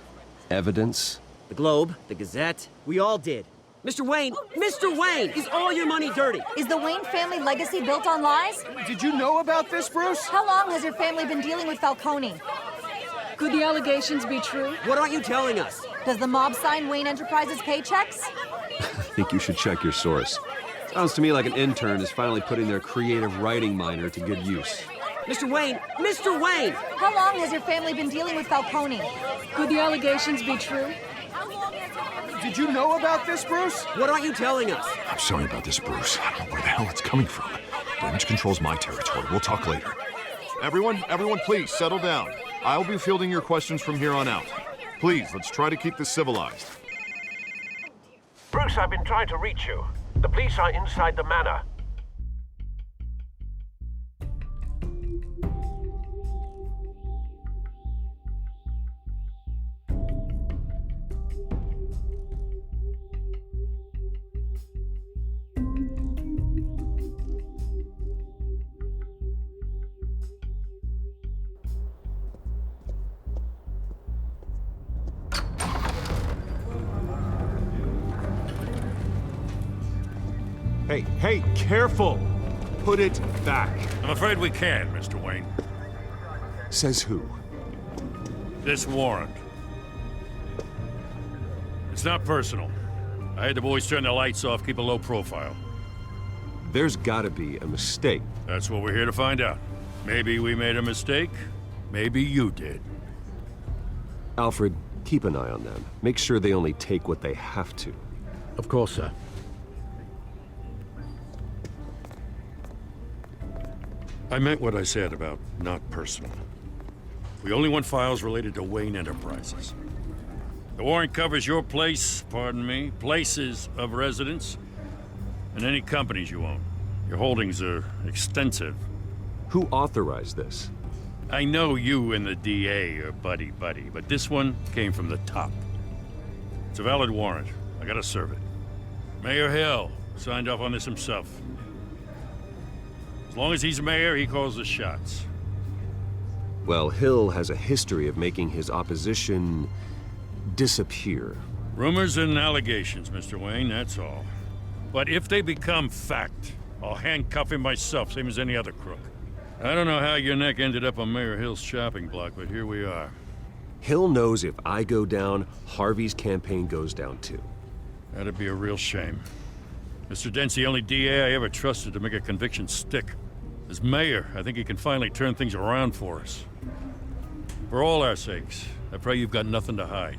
evidence? The Globe, the Gazette, we all did. Mr. Wayne, is all your money dirty? Is the Wayne family legacy built on lies? Did you know about this, Bruce? How long has your family been dealing with Falcone? Could the allegations be true? What aren't you telling us? Does the mob sign Wayne Enterprises paychecks? I think you should check your source. Sounds to me like an intern is finally putting their creative writing minor to good use. Mr. Wayne! How long has your family been dealing with Falcone? Could the allegations be true? Did you know about this, Bruce? What aren't you telling us? I'm sorry about this, Bruce. I don't know where the hell it's coming from. Damage control's my territory. We'll talk later. Everyone, please settle down. I'll be fielding your questions from here on out. Please, let's try to keep this civilized. Bruce, I've been trying to reach you. The police are inside the manor. Hey, careful! Put it back. I'm afraid we can, Mr. Wayne. Says who? This warrant. It's not personal. I had the boys turn the lights off, keep a low profile. There's gotta be a mistake. That's what we're here to find out. Maybe we made a mistake. Maybe you did. Alfred, keep an eye on them. Make sure they only take what they have to. Of course, sir. I meant what I said about not personal. We only want files related to Wayne Enterprises. The warrant covers your place, pardon me, places of residence, and any companies you own. Your holdings are extensive. Who authorized this? I know you and the DA are buddy-buddy, but this one came from the top. It's a valid warrant. I gotta serve it. Mayor Hill signed off on this himself. As long as he's mayor, he calls the shots. Well, Hill has a history of making his opposition disappear. Rumors and allegations, Mr. Wayne, that's all. But if they become fact, I'll handcuff him myself, same as any other crook. I don't know how your neck ended up on Mayor Hill's shopping block, but here we are. Hill knows if I go down, Harvey's campaign goes down too. That'd be a real shame. Mr. Dent's the only DA I ever trusted to make a conviction stick. As mayor, I think he can finally turn things around for us. For all our sakes, I pray you've got nothing to hide.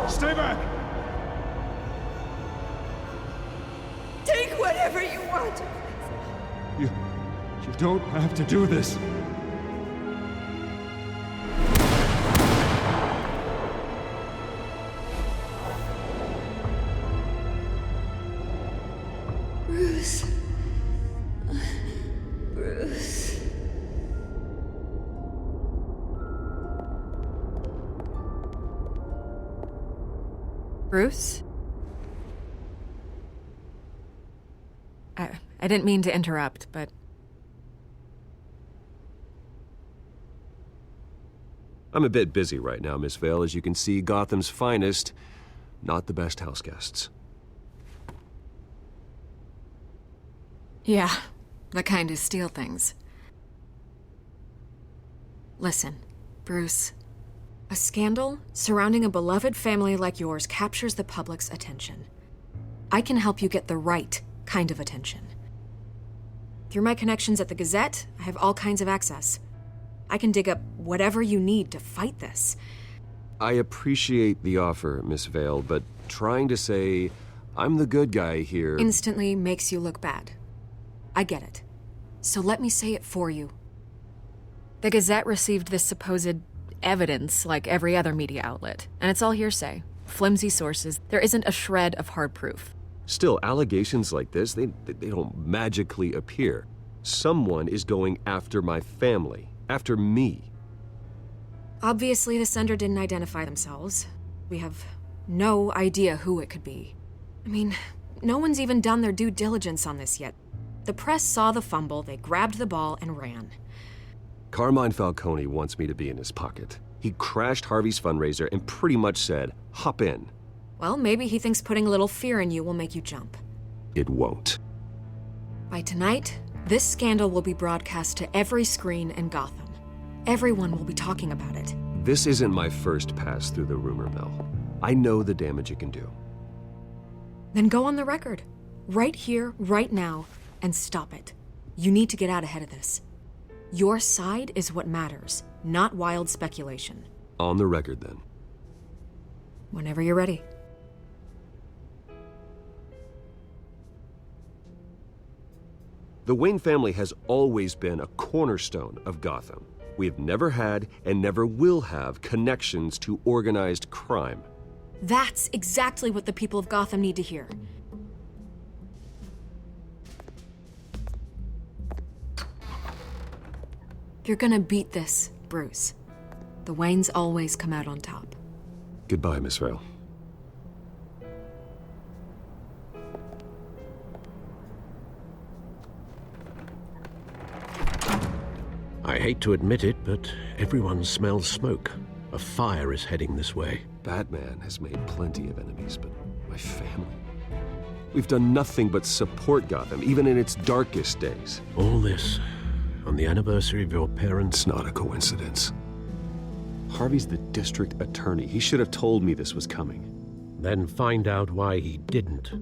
Stay back! Take whatever you want. You don't have to do this. Bruce. Bruce. Bruce? I didn't mean to interrupt, but... I'm a bit busy right now, Miss Vale. As you can see, Gotham's finest, not the best house guests. Yeah, the kind who steal things. Listen, Bruce. A scandal surrounding a beloved family like yours captures the public's attention. I can help you get the right kind of attention. Through my connections at the Gazette, I have all kinds of access. I can dig up whatever you need to fight this. I appreciate the offer, Miss Vale, but trying to say I'm the good guy here... instantly makes you look bad. I get it. So let me say it for you. The Gazette received this supposed evidence like every other media outlet, and it's all hearsay. Flimsy sources. There isn't a shred of hard proof. Still, allegations like this, they don't magically appear. Someone is going after my family, after me. Obviously, the sender didn't identify themselves. We have no idea who it could be. I mean, no one's even done their due diligence on this yet. The press saw the fumble, they grabbed the ball and ran. Carmine Falcone wants me to be in his pocket. He crashed Harvey's fundraiser and pretty much said, hop in. Well, maybe he thinks putting a little fear in you will make you jump. It won't. By tonight, this scandal will be broadcast to every screen in Gotham. Everyone will be talking about it. This isn't my first pass through the rumor mill. I know the damage it can do. Then go on the record. Right here, right now, and stop it. You need to get out ahead of this. Your side is what matters, not wild speculation. On the record, then. Whenever you're ready. The Wayne family has always been a cornerstone of Gotham. We have never had and never will have connections to organized crime. That's exactly what the people of Gotham need to hear. You're gonna beat this, Bruce. The Waynes always come out on top. Goodbye, Miss Vale. I hate to admit it, but everyone smells smoke. A fire is heading this way. Batman has made plenty of enemies, but my family? We've done nothing but support Gotham, even in its darkest days. All this on the anniversary of your parents'... It's not a coincidence. Harvey's the district attorney. He should have told me this was coming. Then find out why he didn't.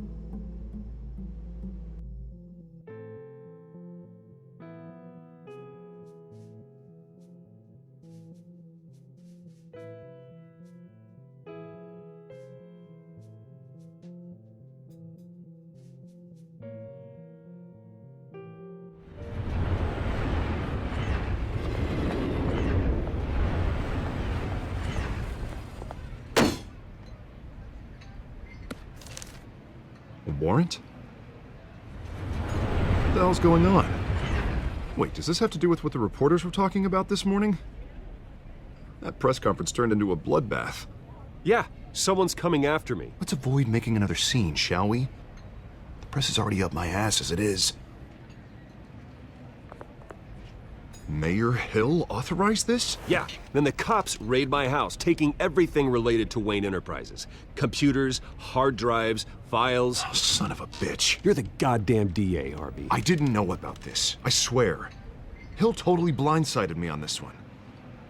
Warrant? What the hell's going on? Wait, does this have to do with what the reporters were talking about this morning? That press conference turned into a bloodbath. Yeah, someone's coming after me. Let's avoid making another scene, shall we? The press is already up my ass as it is. Mayor Hill authorized this? Yeah, then the cops raid my house, taking everything related to Wayne Enterprises. Computers, hard drives, files. Oh, son of a bitch. You're the goddamn DA, Harvey. I didn't know about this. I swear. Hill totally blindsided me on this one.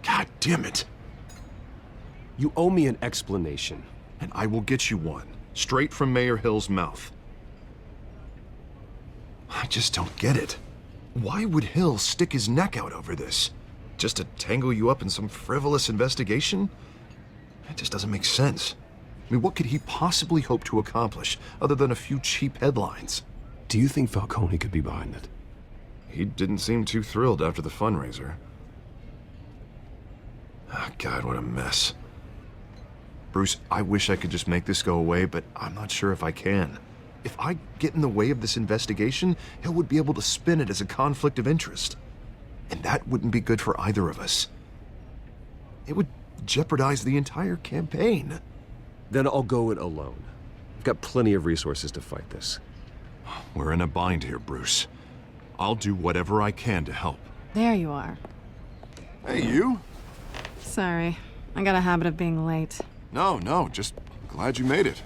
God damn it. You owe me an explanation. And I will get you one. Straight from Mayor Hill's mouth. I just don't get it. Why would Hill stick his neck out over this? Just to tangle you up in some frivolous investigation? That just doesn't make sense. I mean, what could he possibly hope to accomplish other than a few cheap headlines? Do you think Falcone could be behind it? He didn't seem too thrilled after the fundraiser. Oh, God, what a mess. Bruce, I wish I could just make this go away, but I'm not sure if I can. If I get in the way of this investigation, Hill would be able to spin it as a conflict of interest. And that wouldn't be good for either of us. It would jeopardize the entire campaign. Then I'll go it alone. I've got plenty of resources to fight this. We're in a bind here, Bruce. I'll do whatever I can to help. There you are. Hey, you? Sorry. I got a habit of being late. No, just glad you made it.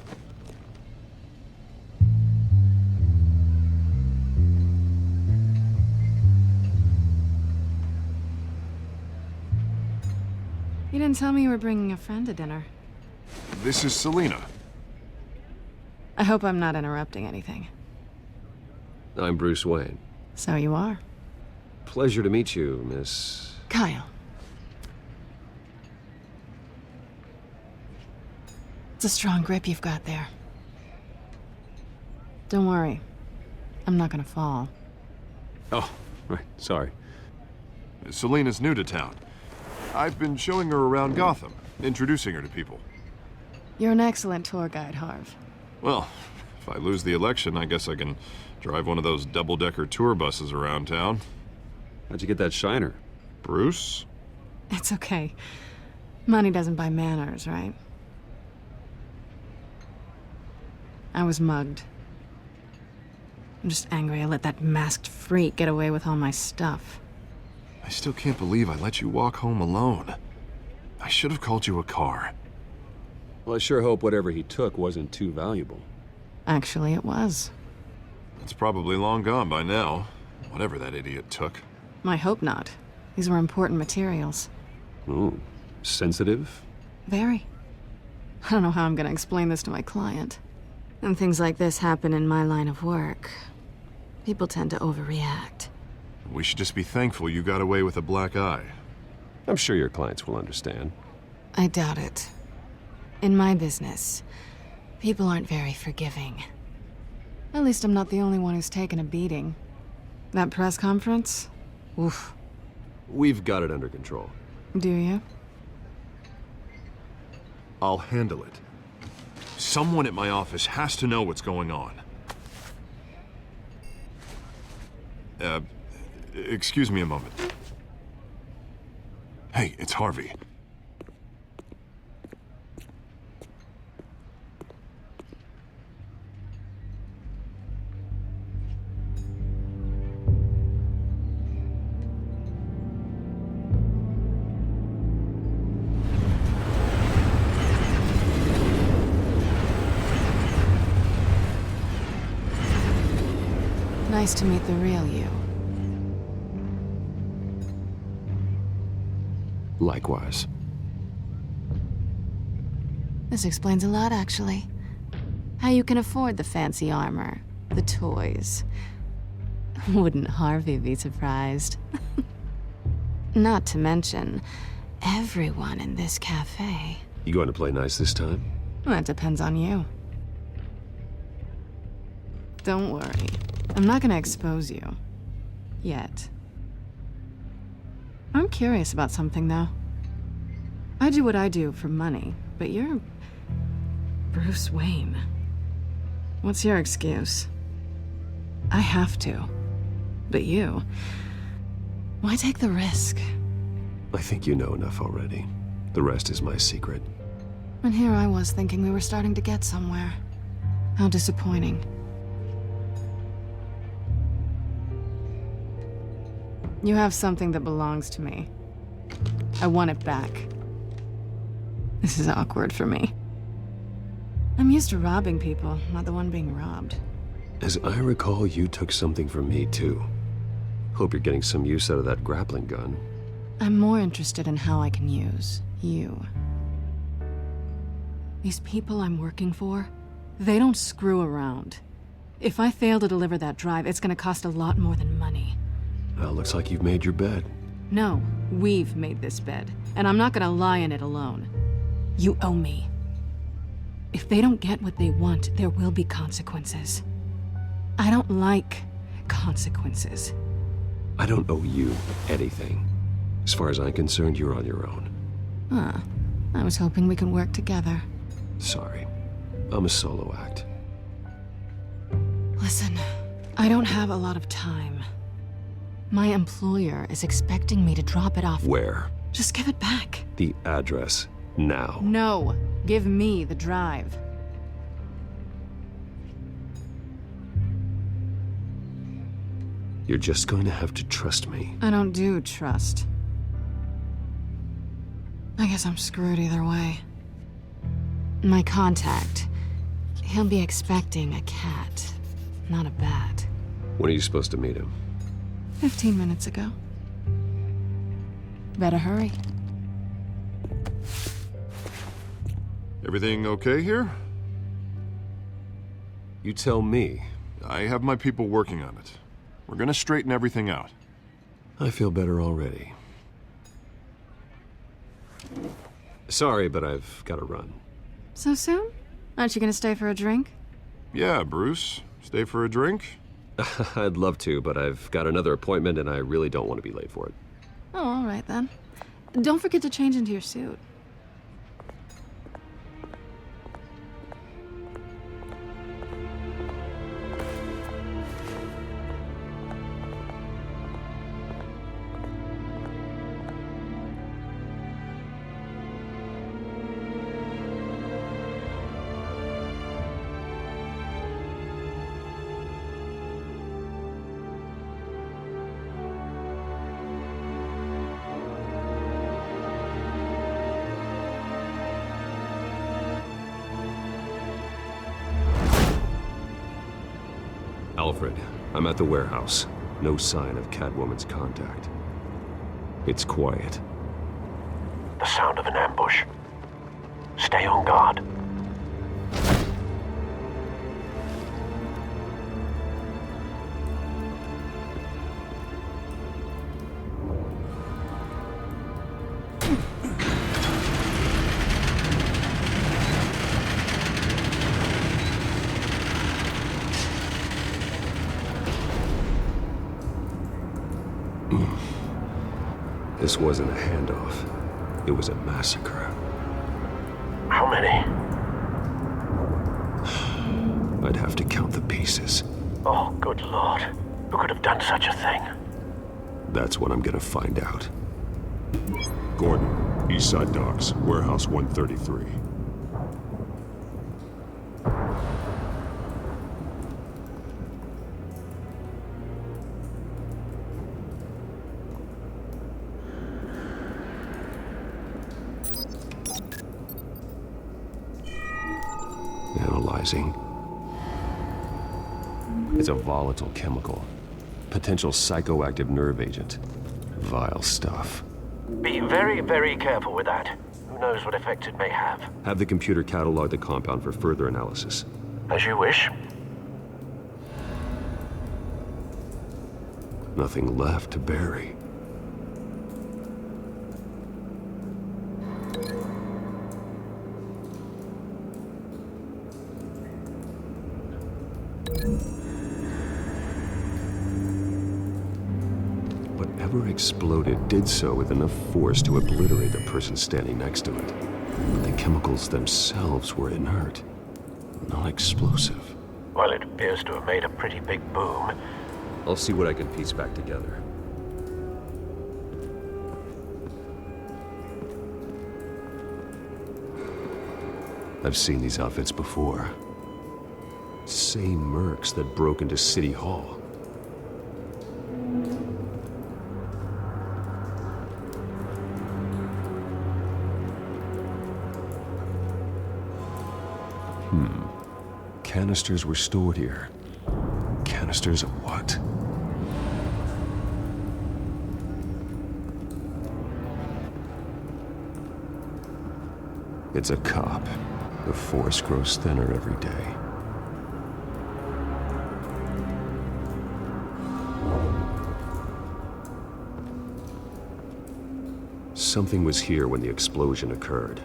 You didn't tell me you were bringing a friend to dinner. This is Selina. I hope I'm not interrupting anything. I'm Bruce Wayne. So you are. Pleasure to meet you, Miss... Kyle. It's a strong grip you've got there. Don't worry. I'm not gonna fall. Oh, right. Sorry. Selina's new to town. I've been showing her around Gotham, introducing her to people. You're an excellent tour guide, Harv. Well, if I lose the election, I guess I can drive one of those double-decker tour buses around town. How'd you get that shiner? Bruce? It's okay. Money doesn't buy manners, right? I was mugged. I'm just angry I let that masked freak get away with all my stuff. I still can't believe I let you walk home alone. I should have called you a car. Well, I sure hope whatever he took wasn't too valuable. Actually, it was. It's probably long gone by now, whatever that idiot took. I hope not. These were important materials. Ooh, sensitive? Very. I don't know how I'm gonna explain this to my client. When things like this happen in my line of work, people tend to overreact. We should just be thankful you got away with a black eye. I'm sure your clients will understand. I doubt it. In my business, people aren't very forgiving. At least I'm not the only one who's taken a beating. That press conference? Oof. We've got it under control. Do you? I'll handle it. Someone at my office has to know what's going on. Excuse me a moment. Hey, it's Harvey. Nice to meet the real you. Likewise. This explains a lot, actually. How you can afford the fancy armor, the toys. Wouldn't Harvey be surprised? Not to mention, everyone in this cafe. You going to play nice this time? Well, that depends on you. Don't worry. I'm not gonna expose you. Yet. I'm curious about something, though. I do what I do for money, but you're Bruce Wayne. What's your excuse? I have to. But you... why take the risk? I think you know enough already. The rest is my secret. And here I was thinking we were starting to get somewhere. How disappointing. You have something that belongs to me. I want it back. This is awkward for me. I'm used to robbing people, not the one being robbed. As I recall, you took something from me, too. Hope you're getting some use out of that grappling gun. I'm more interested in how I can use you. These people I'm working for, they don't screw around. If I fail to deliver that drive, it's gonna cost a lot more than money. Well, looks like you've made your bed. No, we've made this bed, and I'm not gonna lie in it alone. You owe me. If they don't get what they want, there will be consequences. I don't like consequences. I don't owe you anything. As far as I'm concerned, you're on your own. Huh. I was hoping we could work together. Sorry. I'm a solo act. Listen, I don't have a lot of time. My employer is expecting me to drop it off. Where? Just give it back. The address, now. No, give me the drive. You're just going to have to trust me. I don't do trust. I guess I'm screwed either way. My contact, he'll be expecting a cat, not a bat. When are you supposed to meet him? 15 minutes ago. Better hurry. Everything okay here? You tell me. I have my people working on it. We're gonna straighten everything out. I feel better already. Sorry, but I've got to run. So soon? Aren't you gonna stay for a drink? Yeah, Bruce. Stay for a drink? I'd love to, but I've got another appointment and I really don't want to be late for it. Oh, all right then. Don't forget to change into your suit. Alfred, I'm at the warehouse. No sign of Catwoman's contact. It's quiet. The sound of an ambush. Stay on guard. This wasn't a handoff. It was a massacre. How many? I'd have to count the pieces. Oh, good lord. Who could have done such a thing? That's what I'm gonna find out. Gordon, Eastside Docks, Warehouse 133. Analyzing. It's a volatile chemical. Potential psychoactive nerve agent. Vile stuff. Be very, very careful with that. Who knows what effect it may have. Have the computer catalog the compound for further analysis. As you wish. Nothing left to bury. Whatever exploded did so with enough force to obliterate the person standing next to it. But the chemicals themselves were inert, not explosive. Well, it appears to have made a pretty big boom. I'll see what I can piece back together. I've seen these outfits before. Same mercs that broke into City Hall. Canisters were stored here. Canisters of what? It's a cop. The force grows thinner every day. Something was here when the explosion occurred.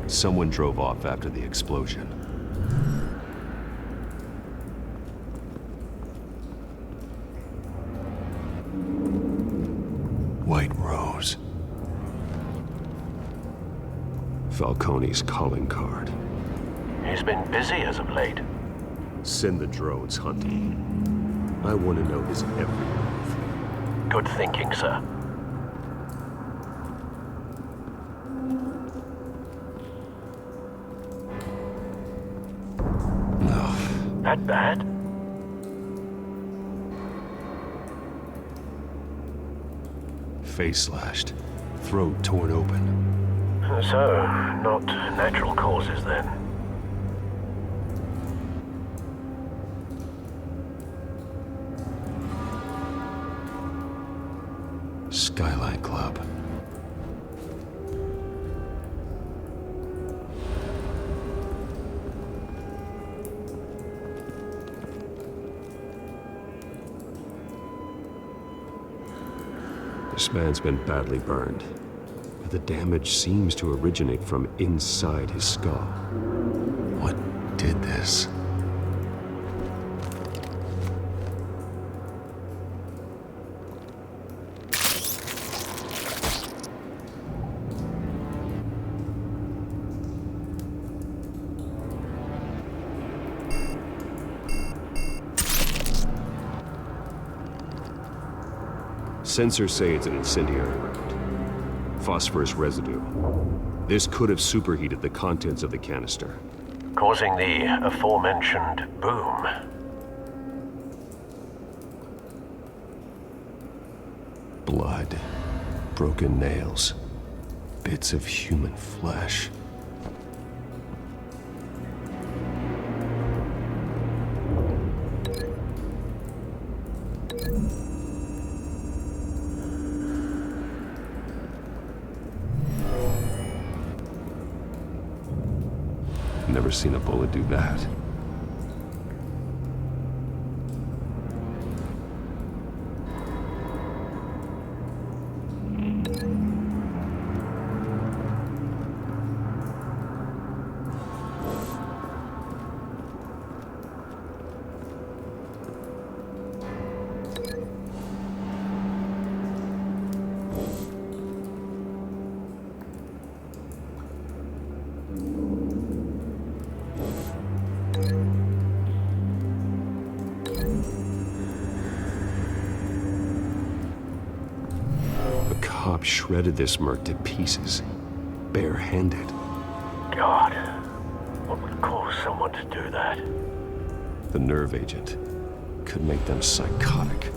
Someone drove off after the explosion. White Rose. Falcone's calling card. He's been busy as of late. Send the drones hunting. I want to know his every move. Good thinking, sir. That bad? Face slashed, throat torn open. So, not natural causes then. Skyline Club. This man's been badly burned, but the damage seems to originate from inside his skull. What did this? Sensors say it's an incendiary round. Phosphorus residue. This could have superheated the contents of the canister, causing the aforementioned boom. Blood, broken nails, bits of human flesh. Never seen a bullet do that. shredded this merc to pieces, barehanded. God, what would cause someone to do that? The nerve agent could make them psychotic.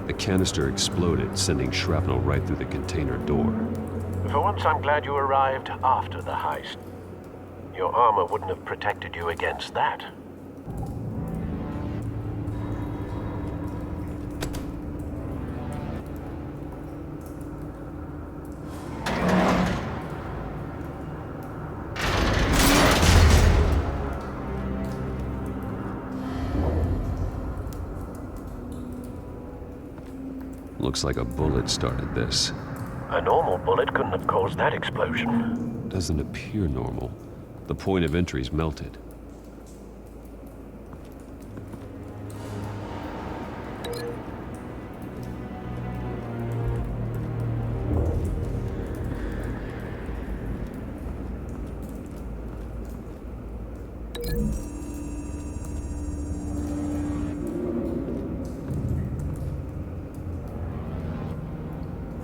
The canister exploded, sending shrapnel right through the container door. For once, I'm glad you arrived after the heist. Your armor wouldn't have protected you against that. Looks like a bullet started this. A normal bullet couldn't have caused that explosion. Doesn't appear normal. The point of entry's melted.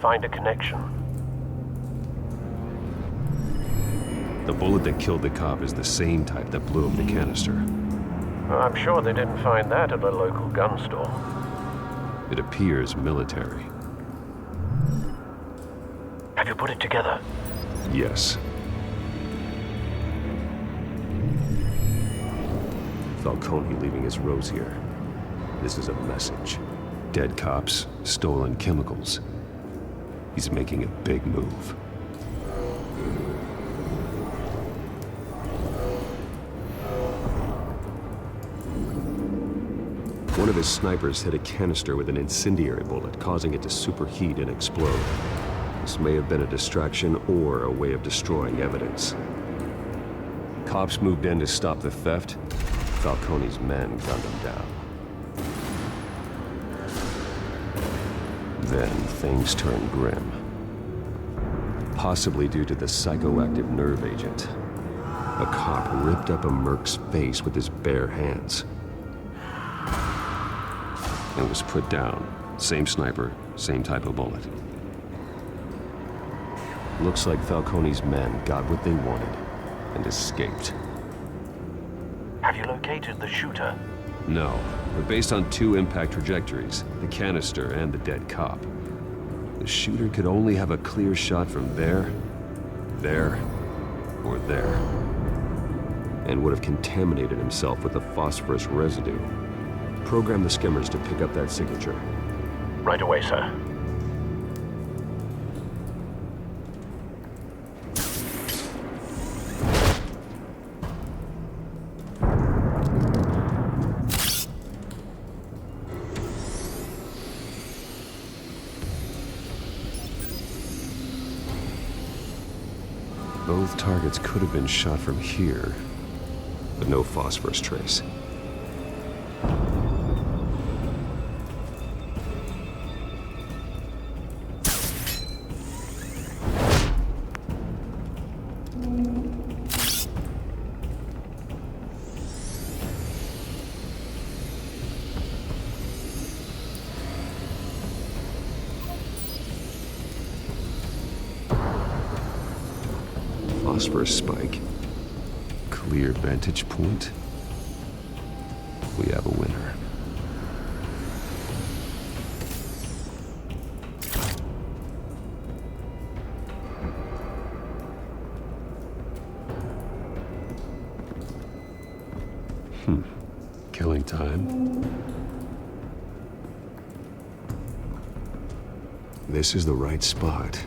Find a connection. The bullet that killed the cop is the same type that blew up the canister. I'm sure they didn't find that at a local gun store. It appears military. Have you put it together? Yes. Falcone leaving his rose here. This is a message. Dead cops, stolen chemicals. He's making a big move. One of his snipers hit a canister with an incendiary bullet, causing it to superheat and explode. This may have been a distraction or a way of destroying evidence. Cops moved in to stop the theft. Falcone's men gunned him down. Then things turned grim. Possibly due to the psychoactive nerve agent. A cop ripped up a merc's face with his bare hands. And was put down. Same sniper, same type of bullet. Looks like Falcone's men got what they wanted and escaped. Have you located the shooter? No, but based on two impact trajectories, the canister and the dead cop, the shooter could only have a clear shot from there, or there, and would have contaminated himself with the phosphorus residue. Program the skimmers to pick up that signature. Right away, sir. Both targets could have been shot from here, but no phosphorus trace. Phosphorus spike. Clear vantage point. We have a winner. Killing time. This is the right spot.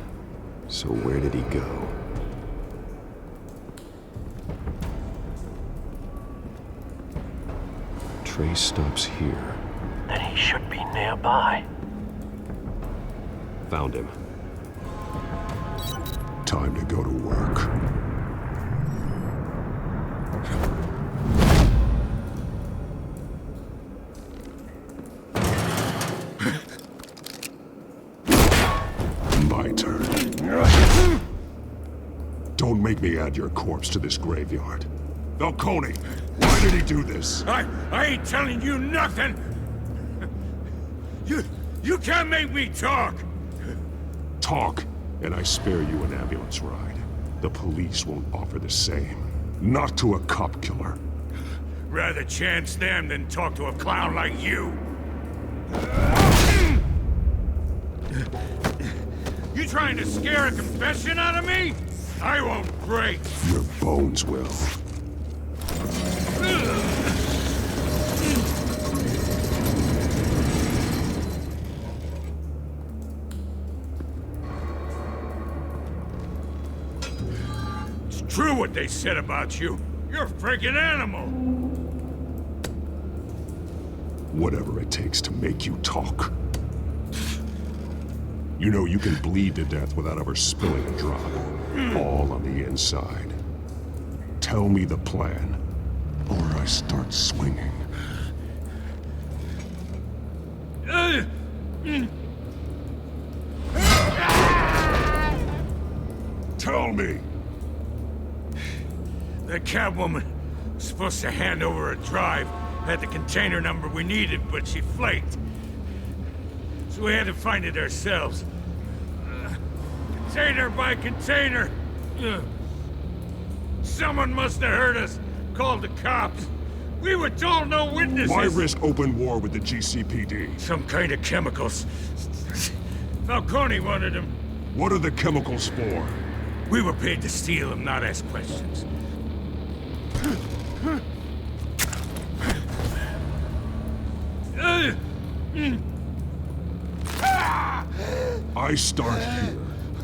So where did he go? Trace stops here. Then he should be nearby. Found him. Time to go to work. My turn. make me add your corpse to this graveyard. Falcone, why did he do this? I ain't telling you nothing! You can't make me talk! Talk, and I spare you an ambulance ride. The police won't offer the same. Not to a cop killer. Rather chance them than talk to a clown like you. You trying to scare a confession out of me? I won't break. Your bones will. It's true what they said about you. You're a freaking animal. Whatever it takes to make you talk. You know you can bleed to death without ever spilling a drop. All on the inside. Tell me the plan, or I start swinging. Tell me! The Catwoman was supposed to hand over a drive. Had the container number we needed, but she flaked. So we had to find it ourselves. Container by container. Someone must have heard us. Called the cops. We were told no witnesses. Why risk open war with the GCPD? Some kind of chemicals. Falcone wanted them. What are the chemicals for? We were paid to steal them, not ask questions. I start here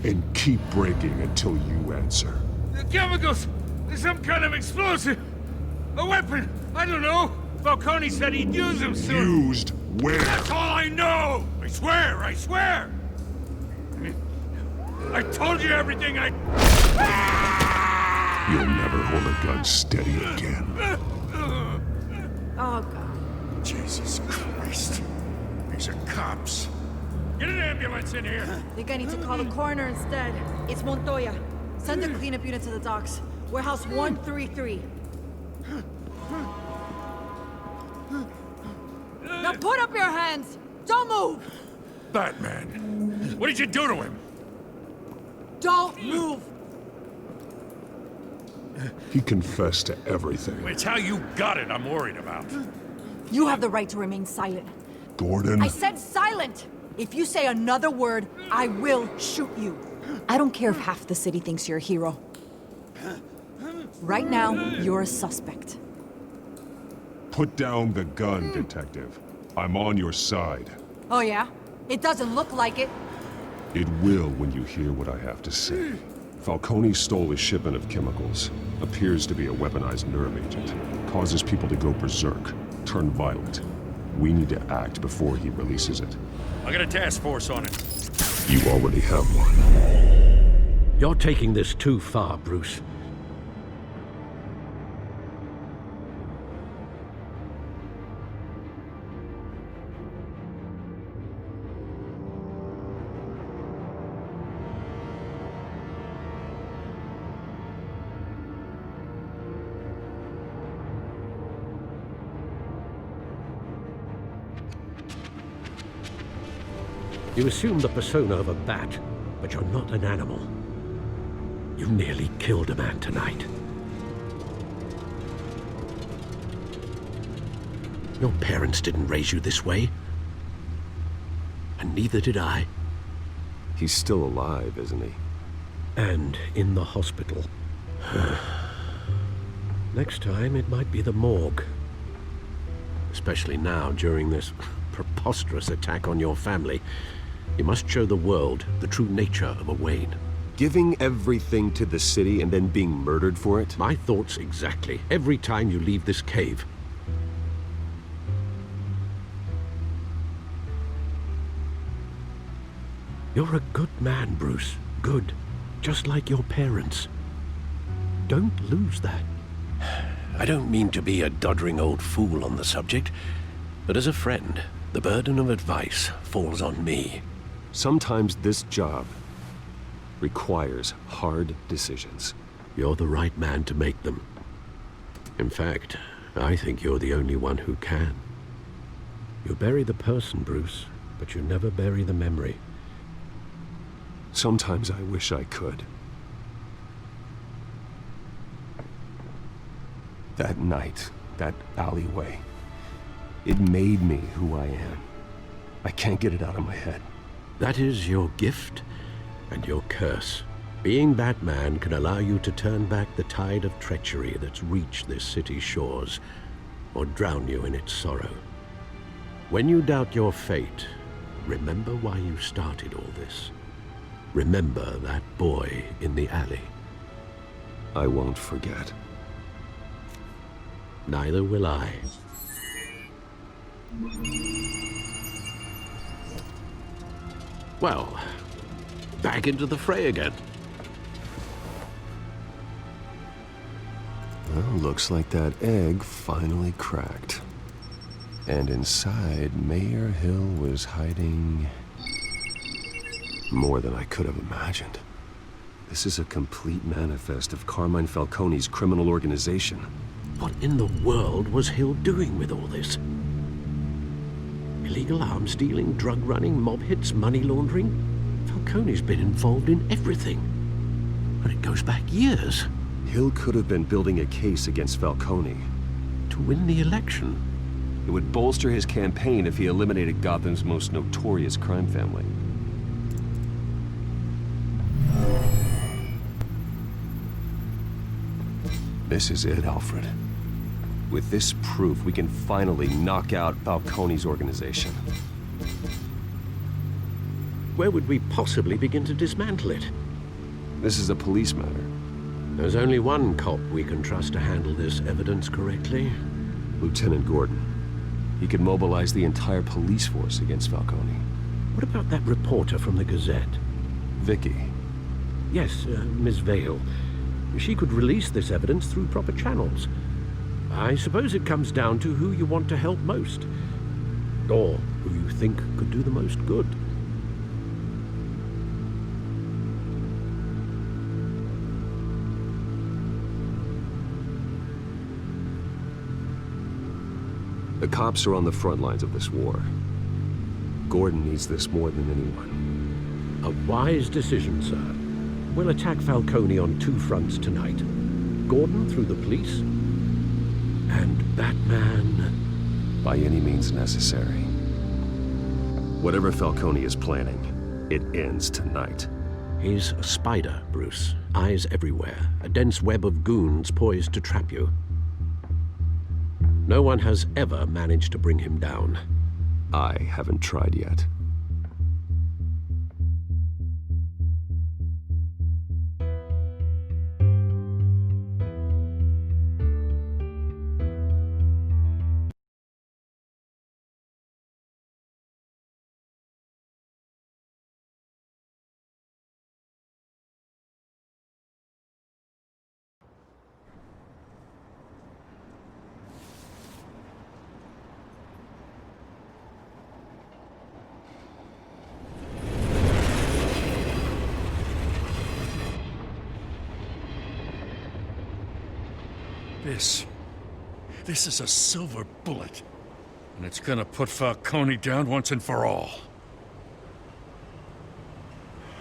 and keep breaking until you answer. The chemicals! There's some kind of explosive! A weapon! I don't know! Falcone said he'd use them soon! Used where? That's all I know! I swear! I swear! I told you everything I... You'll never hold a gun steady again. Oh, God. Jesus Christ. These are cops. Get an ambulance in here! Think I need to call the coroner instead. It's Montoya. Send the cleanup unit to the docks. Warehouse 133. Now put up your hands! Don't move! Batman, what did you do to him? Don't move! He confessed to everything. It's how you got it I'm worried about. You have the right to remain silent. Gordon? I said silent! If you say another word, I will shoot you. I don't care if half the city thinks you're a hero. Right now, you're a suspect. Put down the gun, Detective. I'm on your side. Oh yeah? It doesn't look like it. It will when you hear what I have to say. Falcone stole a shipment of chemicals. Appears to be a weaponized nerve agent. Causes people to go berserk, turn violent. We need to act before he releases it. I got a task force on it. You already have one. You're taking this too far, Bruce. You assume the persona of a bat, but you're not an animal. You nearly killed a man tonight. Your parents didn't raise you this way. And neither did I. He's still alive, isn't he? And in the hospital. Next time, it might be the morgue. Especially now, during this preposterous attack on your family. You must show the world the true nature of a Wayne. Giving everything to the city and then being murdered for it? My thoughts exactly. Every time you leave this cave. You're a good man, Bruce. Good. Just like your parents. Don't lose that. I don't mean to be a doddering old fool on the subject, but as a friend, the burden of advice falls on me. Sometimes this job requires hard decisions. You're the right man to make them. In fact, I think you're the only one who can. You bury the person, Bruce, but you never bury the memory. Sometimes I wish I could. That night, that alleyway, it made me who I am. I can't get it out of my head. That is your gift and your curse. Being Batman can allow you to turn back the tide of treachery that's reached this city's shores, or drown you in its sorrow. When you doubt your fate, remember why you started all this. Remember that boy in the alley. I won't forget. Neither will I. Well, back into the fray again. Well, looks like that egg finally cracked. And inside, Mayor Hill was hiding more than I could have imagined. This is a complete manifest of Carmine Falcone's criminal organization. What in the world was Hill doing with all this? Illegal arms dealing, drug running, mob hits, money laundering? Falcone's been involved in everything. But it goes back years. Hill could have been building a case against Falcone. To win the election? It would bolster his campaign if he eliminated Gotham's most notorious crime family. This is it, Alfred. With this proof, we can finally knock out Falcone's organization. Where would we possibly begin to dismantle it? This is a police matter. There's only one cop we can trust to handle this evidence correctly. Lieutenant Gordon. He could mobilize the entire police force against Falcone. What about that reporter from the Gazette? Vicky. Yes, Miss Vale. She could release this evidence through proper channels. I suppose it comes down to who you want to help most. Or who you think could do the most good. The cops are on the front lines of this war. Gordon needs this more than anyone. A wise decision, sir. We'll attack Falcone on two fronts tonight. Gordon through the police, and Batman by any means necessary. Whatever Falcone is planning, it ends tonight. He's a spider, Bruce. Eyes everywhere. A dense web of goons poised to trap you. No one has ever managed to bring him down. I haven't tried yet. This is a silver bullet. And it's gonna put Falcone down once and for all.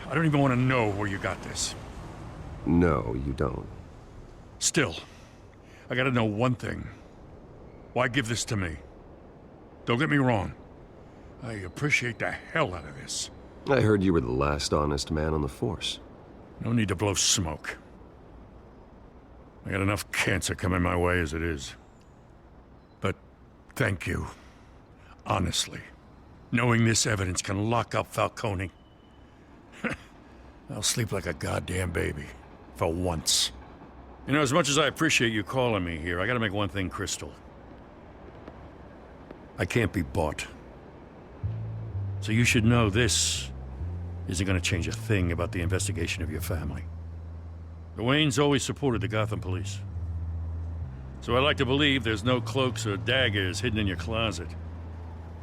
I don't even want to know where you got this. No, you don't. Still, I gotta know one thing. Why give this to me? Don't get me wrong. I appreciate the hell out of this. I heard you were the last honest man on the force. No need to blow smoke. I got enough cancer coming my way as it is. But thank you. Honestly. Knowing this evidence can lock up Falcone. I'll sleep like a goddamn baby. For once. You know, as much as I appreciate you calling me here, I gotta make one thing crystal. I can't be bought. So you should know this isn't gonna change a thing about the investigation of your family. The Waynes always supported the Gotham police. So I like to believe there's no cloaks or daggers hidden in your closet.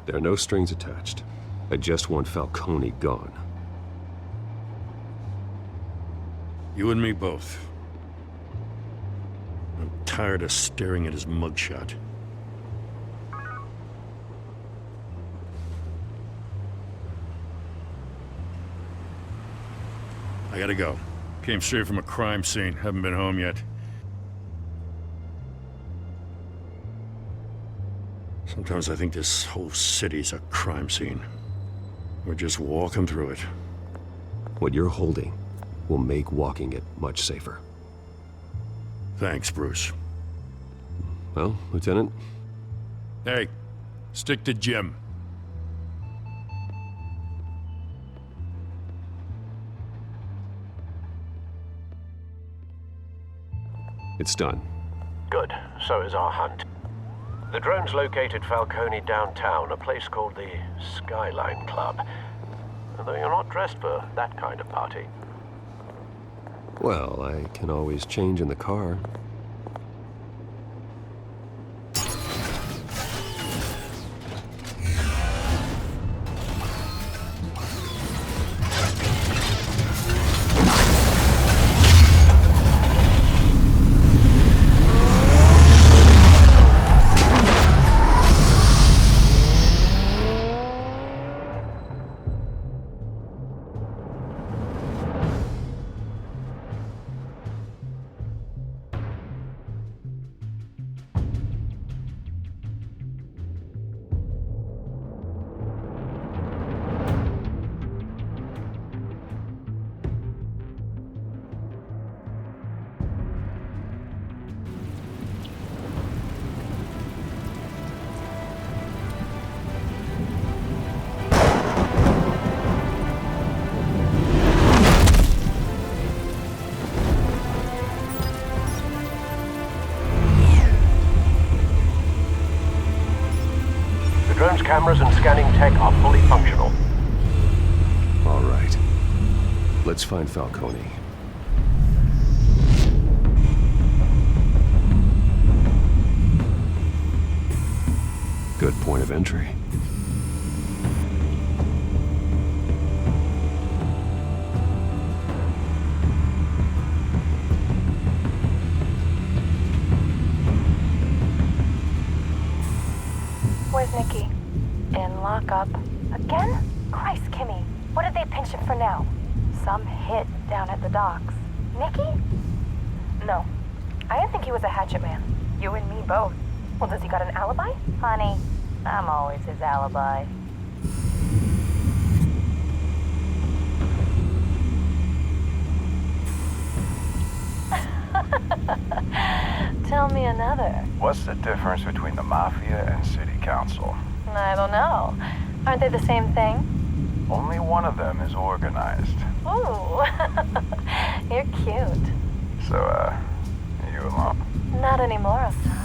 There are no strings attached. I just want Falcone gone. You and me both. tired of staring at his mugshot. I gotta go. Came straight from a crime scene. Haven't been home yet. Sometimes I think this whole city's a crime scene. We're just walking through it. What you're holding will make walking it much safer. Thanks, Bruce. Well, Lieutenant? Hey, stick to Jim. It's done. Good. So is our hunt. The drones located Falcone downtown, a place called the Skyline Club. Although you're not dressed for that kind of party. Well, I can always change in the car. Drone's cameras and scanning tech are fully functional. All right. Let's find Falcone. Good point of entry. Where's Nicky? In lockup. Again? Christ, Kimmy. What did they pinch him for now? Some hit down at the docks. Nicky? No. I didn't think he was a hatchet man. You and me both. Well, does he got an alibi? Honey, I'm always his alibi. Tell me another. What's the difference between the Mafia and City Council? I don't know. Aren't they the same thing? Only one of them is organized. Ooh. You're cute. So, you alone? Not anymore, I'm not.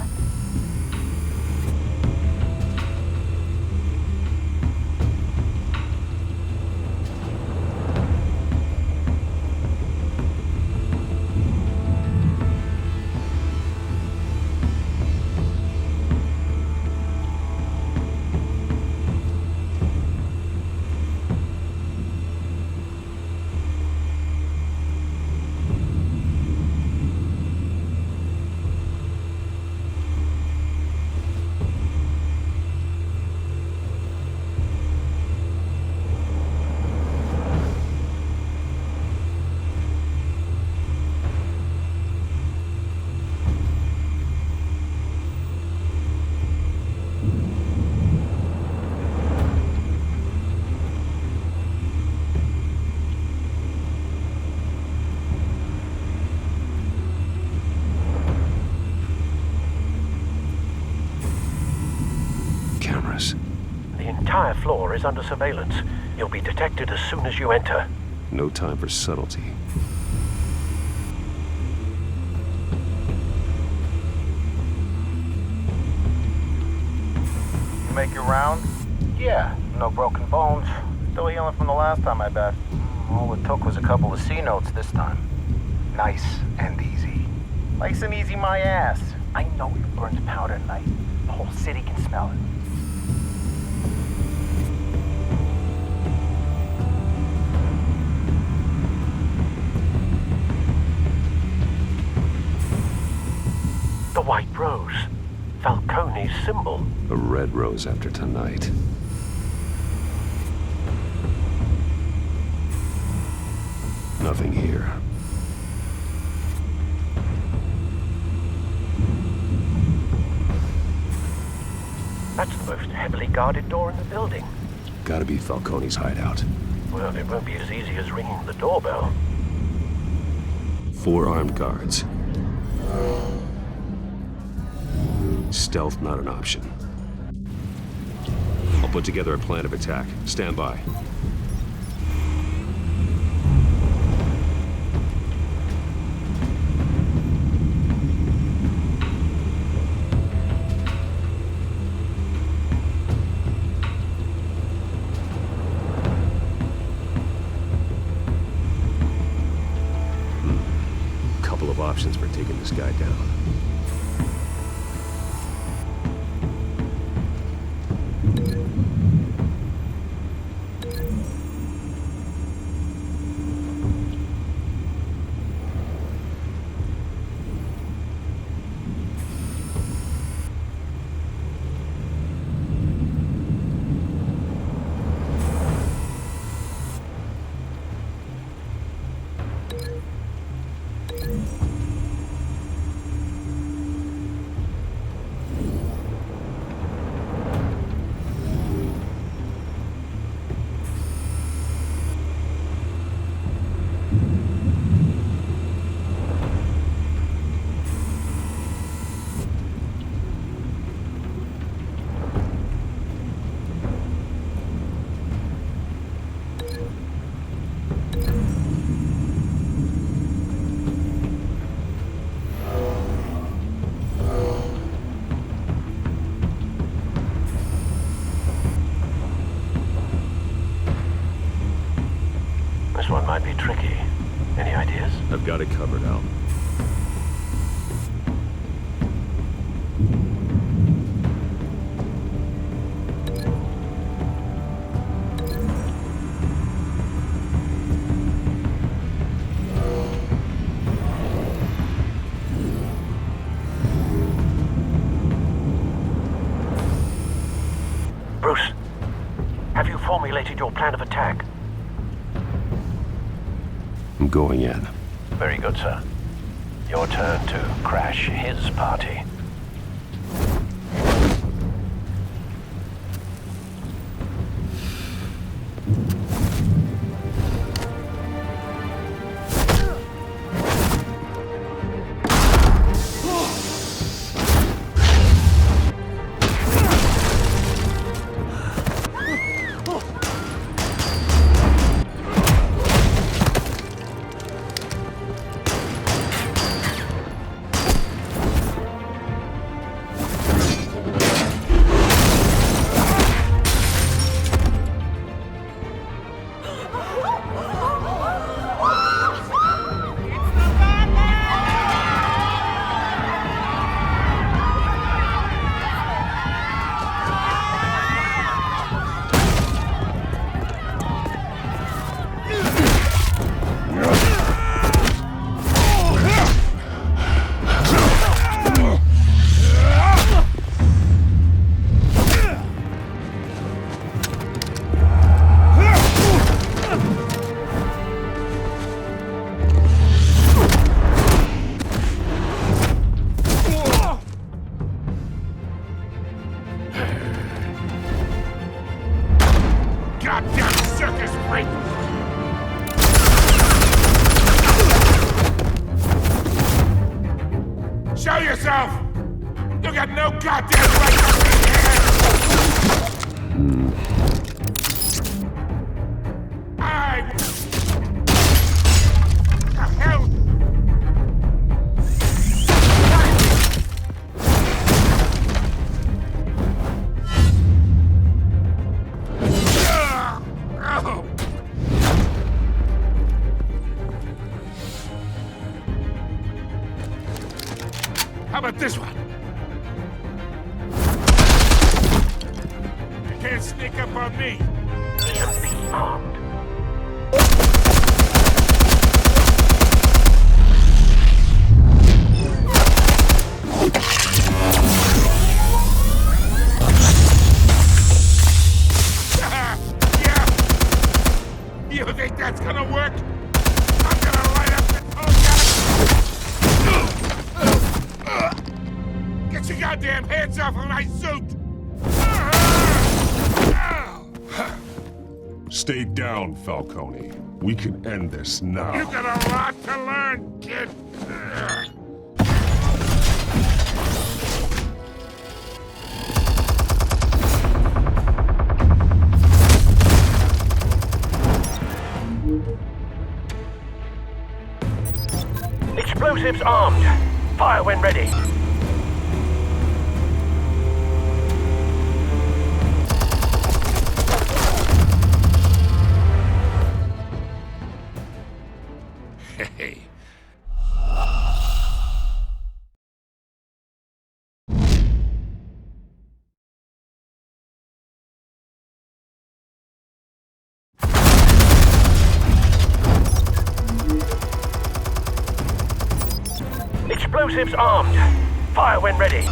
The entire floor is under surveillance. You'll be detected as soon as you enter. No time for subtlety. You make your round? Yeah, no broken bones. Still healing from the last time, I bet. All it took was a couple of C notes this time. Nice and easy. Nice and easy my ass. I know you burned powder tonight. The whole city can smell it. Falcone's symbol. A red rose after tonight. Nothing here. That's the most heavily guarded door in the building. Gotta be Falcone's hideout. Well, it won't be as easy as ringing the doorbell. 4 armed guards. Stealth not an option. I'll put together a plan of attack. Stand by. Couple of options for taking this guy down. This one might be tricky. Any ideas? I've got it covered, Al. Bruce, have you formulated your plan of attack? I'm going in. Very good, sir. Your turn to crash his party. Show yourself! You got no goddamn right to be here! The hell? How about this one? You can't sneak up on me. EMP armed. off of my suit! Stay down, Falcone. We can end this now. You got a lot to learn, kid. Explosives armed. Fire when ready. Hey. Explosives armed. Fire when ready.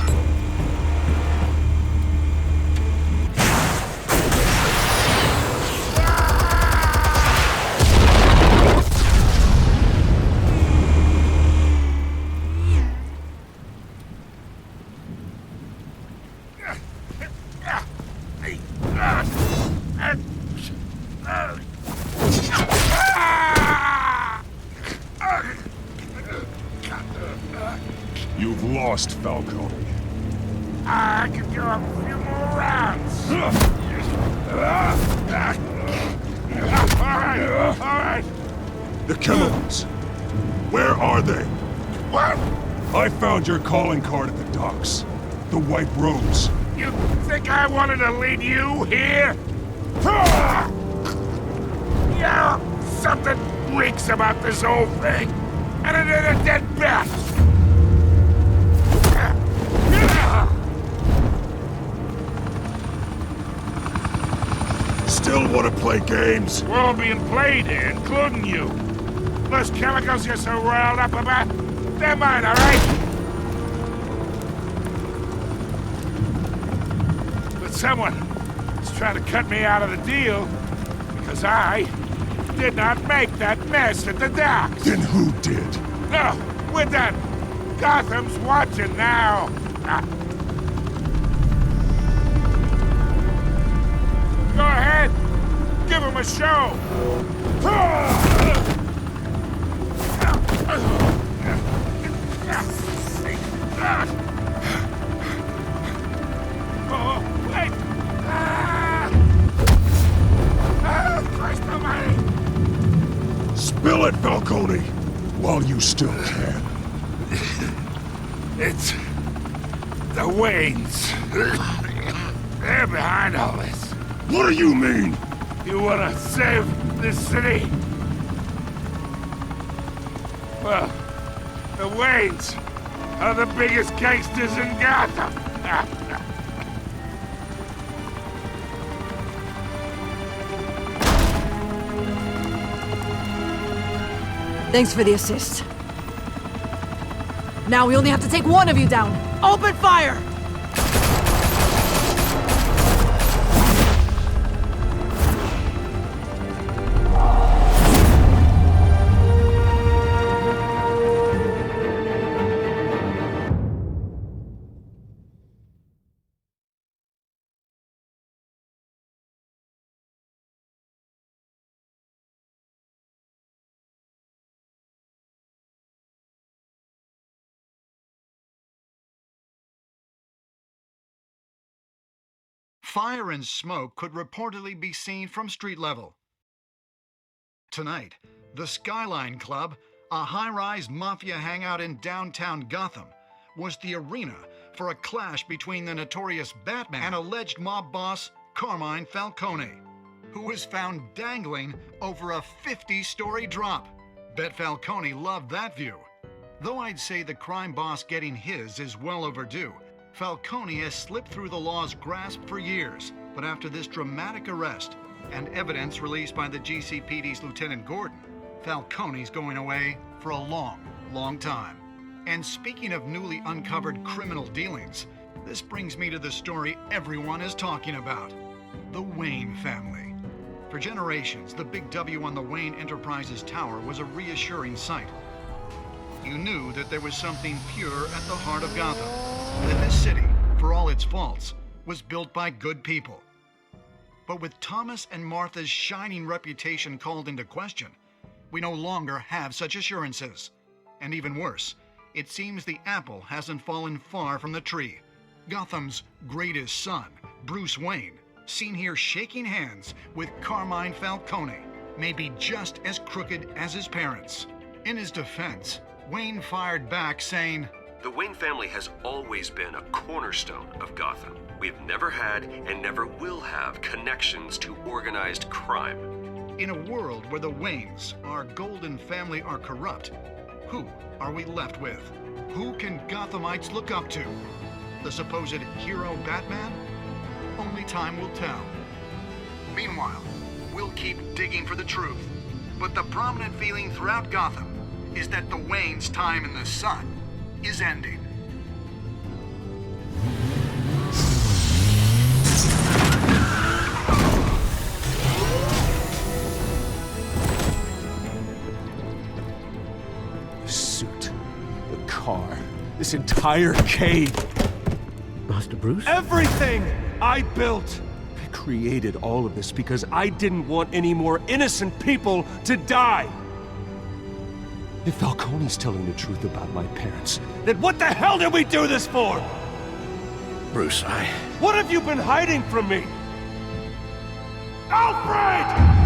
You've lost, Falcone. I could go a few more rounds. All right. The chemicals. Where are they? What? I found your calling card at the docks. The White Rose. You think I wanted to lead you here? Yeah, something reeks about this whole thing. And it ain't a dead bat. Still want to play games? We're all being played here, including you. Those chemicals you're so riled up about, they're mine, all right? But someone is trying to cut me out of the deal because I did not make that mess at the docks. Then who did? No, we're done. Gotham's watching now. Go ahead. Give him a show. Oh, wait. Christ almighty. Spill it, Falcone, while you still can. It's the Waynes. They're behind all this. What do you mean? You wanna save this city? Well, the Waynes are the biggest gangsters in Gotham. Thanks for the assist. Now we only have to take one of you down. Open fire! Fire and smoke could reportedly be seen from street level. Tonight, the Skyline Club, a high-rise mafia hangout in downtown Gotham, was the arena for a clash between the notorious Batman and alleged mob boss Carmine Falcone, who was found dangling over a 50-story drop. Bet Falcone loved that view. Though I'd say the crime boss getting his is well overdue, Falcone has slipped through the law's grasp for years, but after this dramatic arrest and evidence released by the GCPD's Lieutenant Gordon, Falcone's going away for a long, long time. And speaking of newly uncovered criminal dealings, this brings me to the story everyone is talking about: the Wayne family. For generations, the big W on the Wayne Enterprises Tower was a reassuring sight. You knew that there was something pure at the heart of Gotham, that this city, for all its faults, was built by good people. But with Thomas and Martha's shining reputation called into question, we no longer have such assurances. And even worse, it seems the apple hasn't fallen far from the tree. Gotham's greatest son, Bruce Wayne, seen here shaking hands with Carmine Falcone, may be just as crooked as his parents. In his defense, Wayne fired back saying, "The Wayne family has always been a cornerstone of Gotham. We've never had and never will have connections to organized crime." In a world where the Waynes, our golden family, are corrupt, who are we left with? Who can Gothamites look up to? The supposed hero Batman? Only time will tell. Meanwhile, we'll keep digging for the truth. But the prominent feeling throughout Gotham is that the Waynes' time in the sun is ending. The suit, the car, this entire cave. Master Bruce? Everything I built! I created all of this because I didn't want any more innocent people to die! If Falcone's telling the truth about my parents, then what the hell did we do this for? Bruce, What have you been hiding from me? Alfred!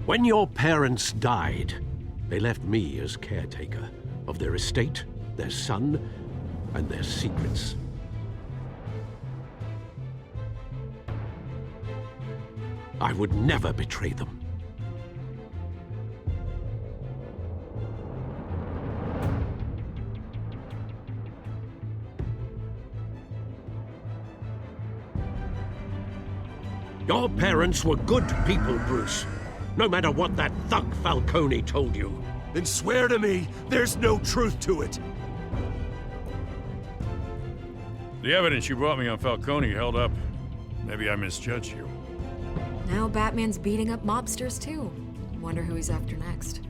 When your parents died, they left me as caretaker of their estate, their son, and their secrets. I would never betray them. Your parents were good people, Bruce. No matter what that thug Falcone told you. Then swear to me there's no truth to it. The evidence you brought me on Falcone held up. Maybe I misjudged you. Now Batman's beating up mobsters too. Wonder who he's after next.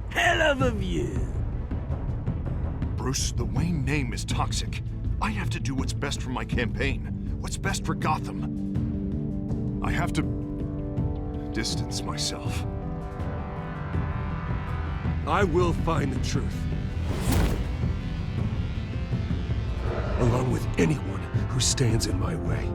Hell of a view. Bruce, the Wayne name is toxic. I have to do what's best for my campaign. What's best for Gotham. I have to distance myself. I will find the truth. Along with anyone who stands in my way.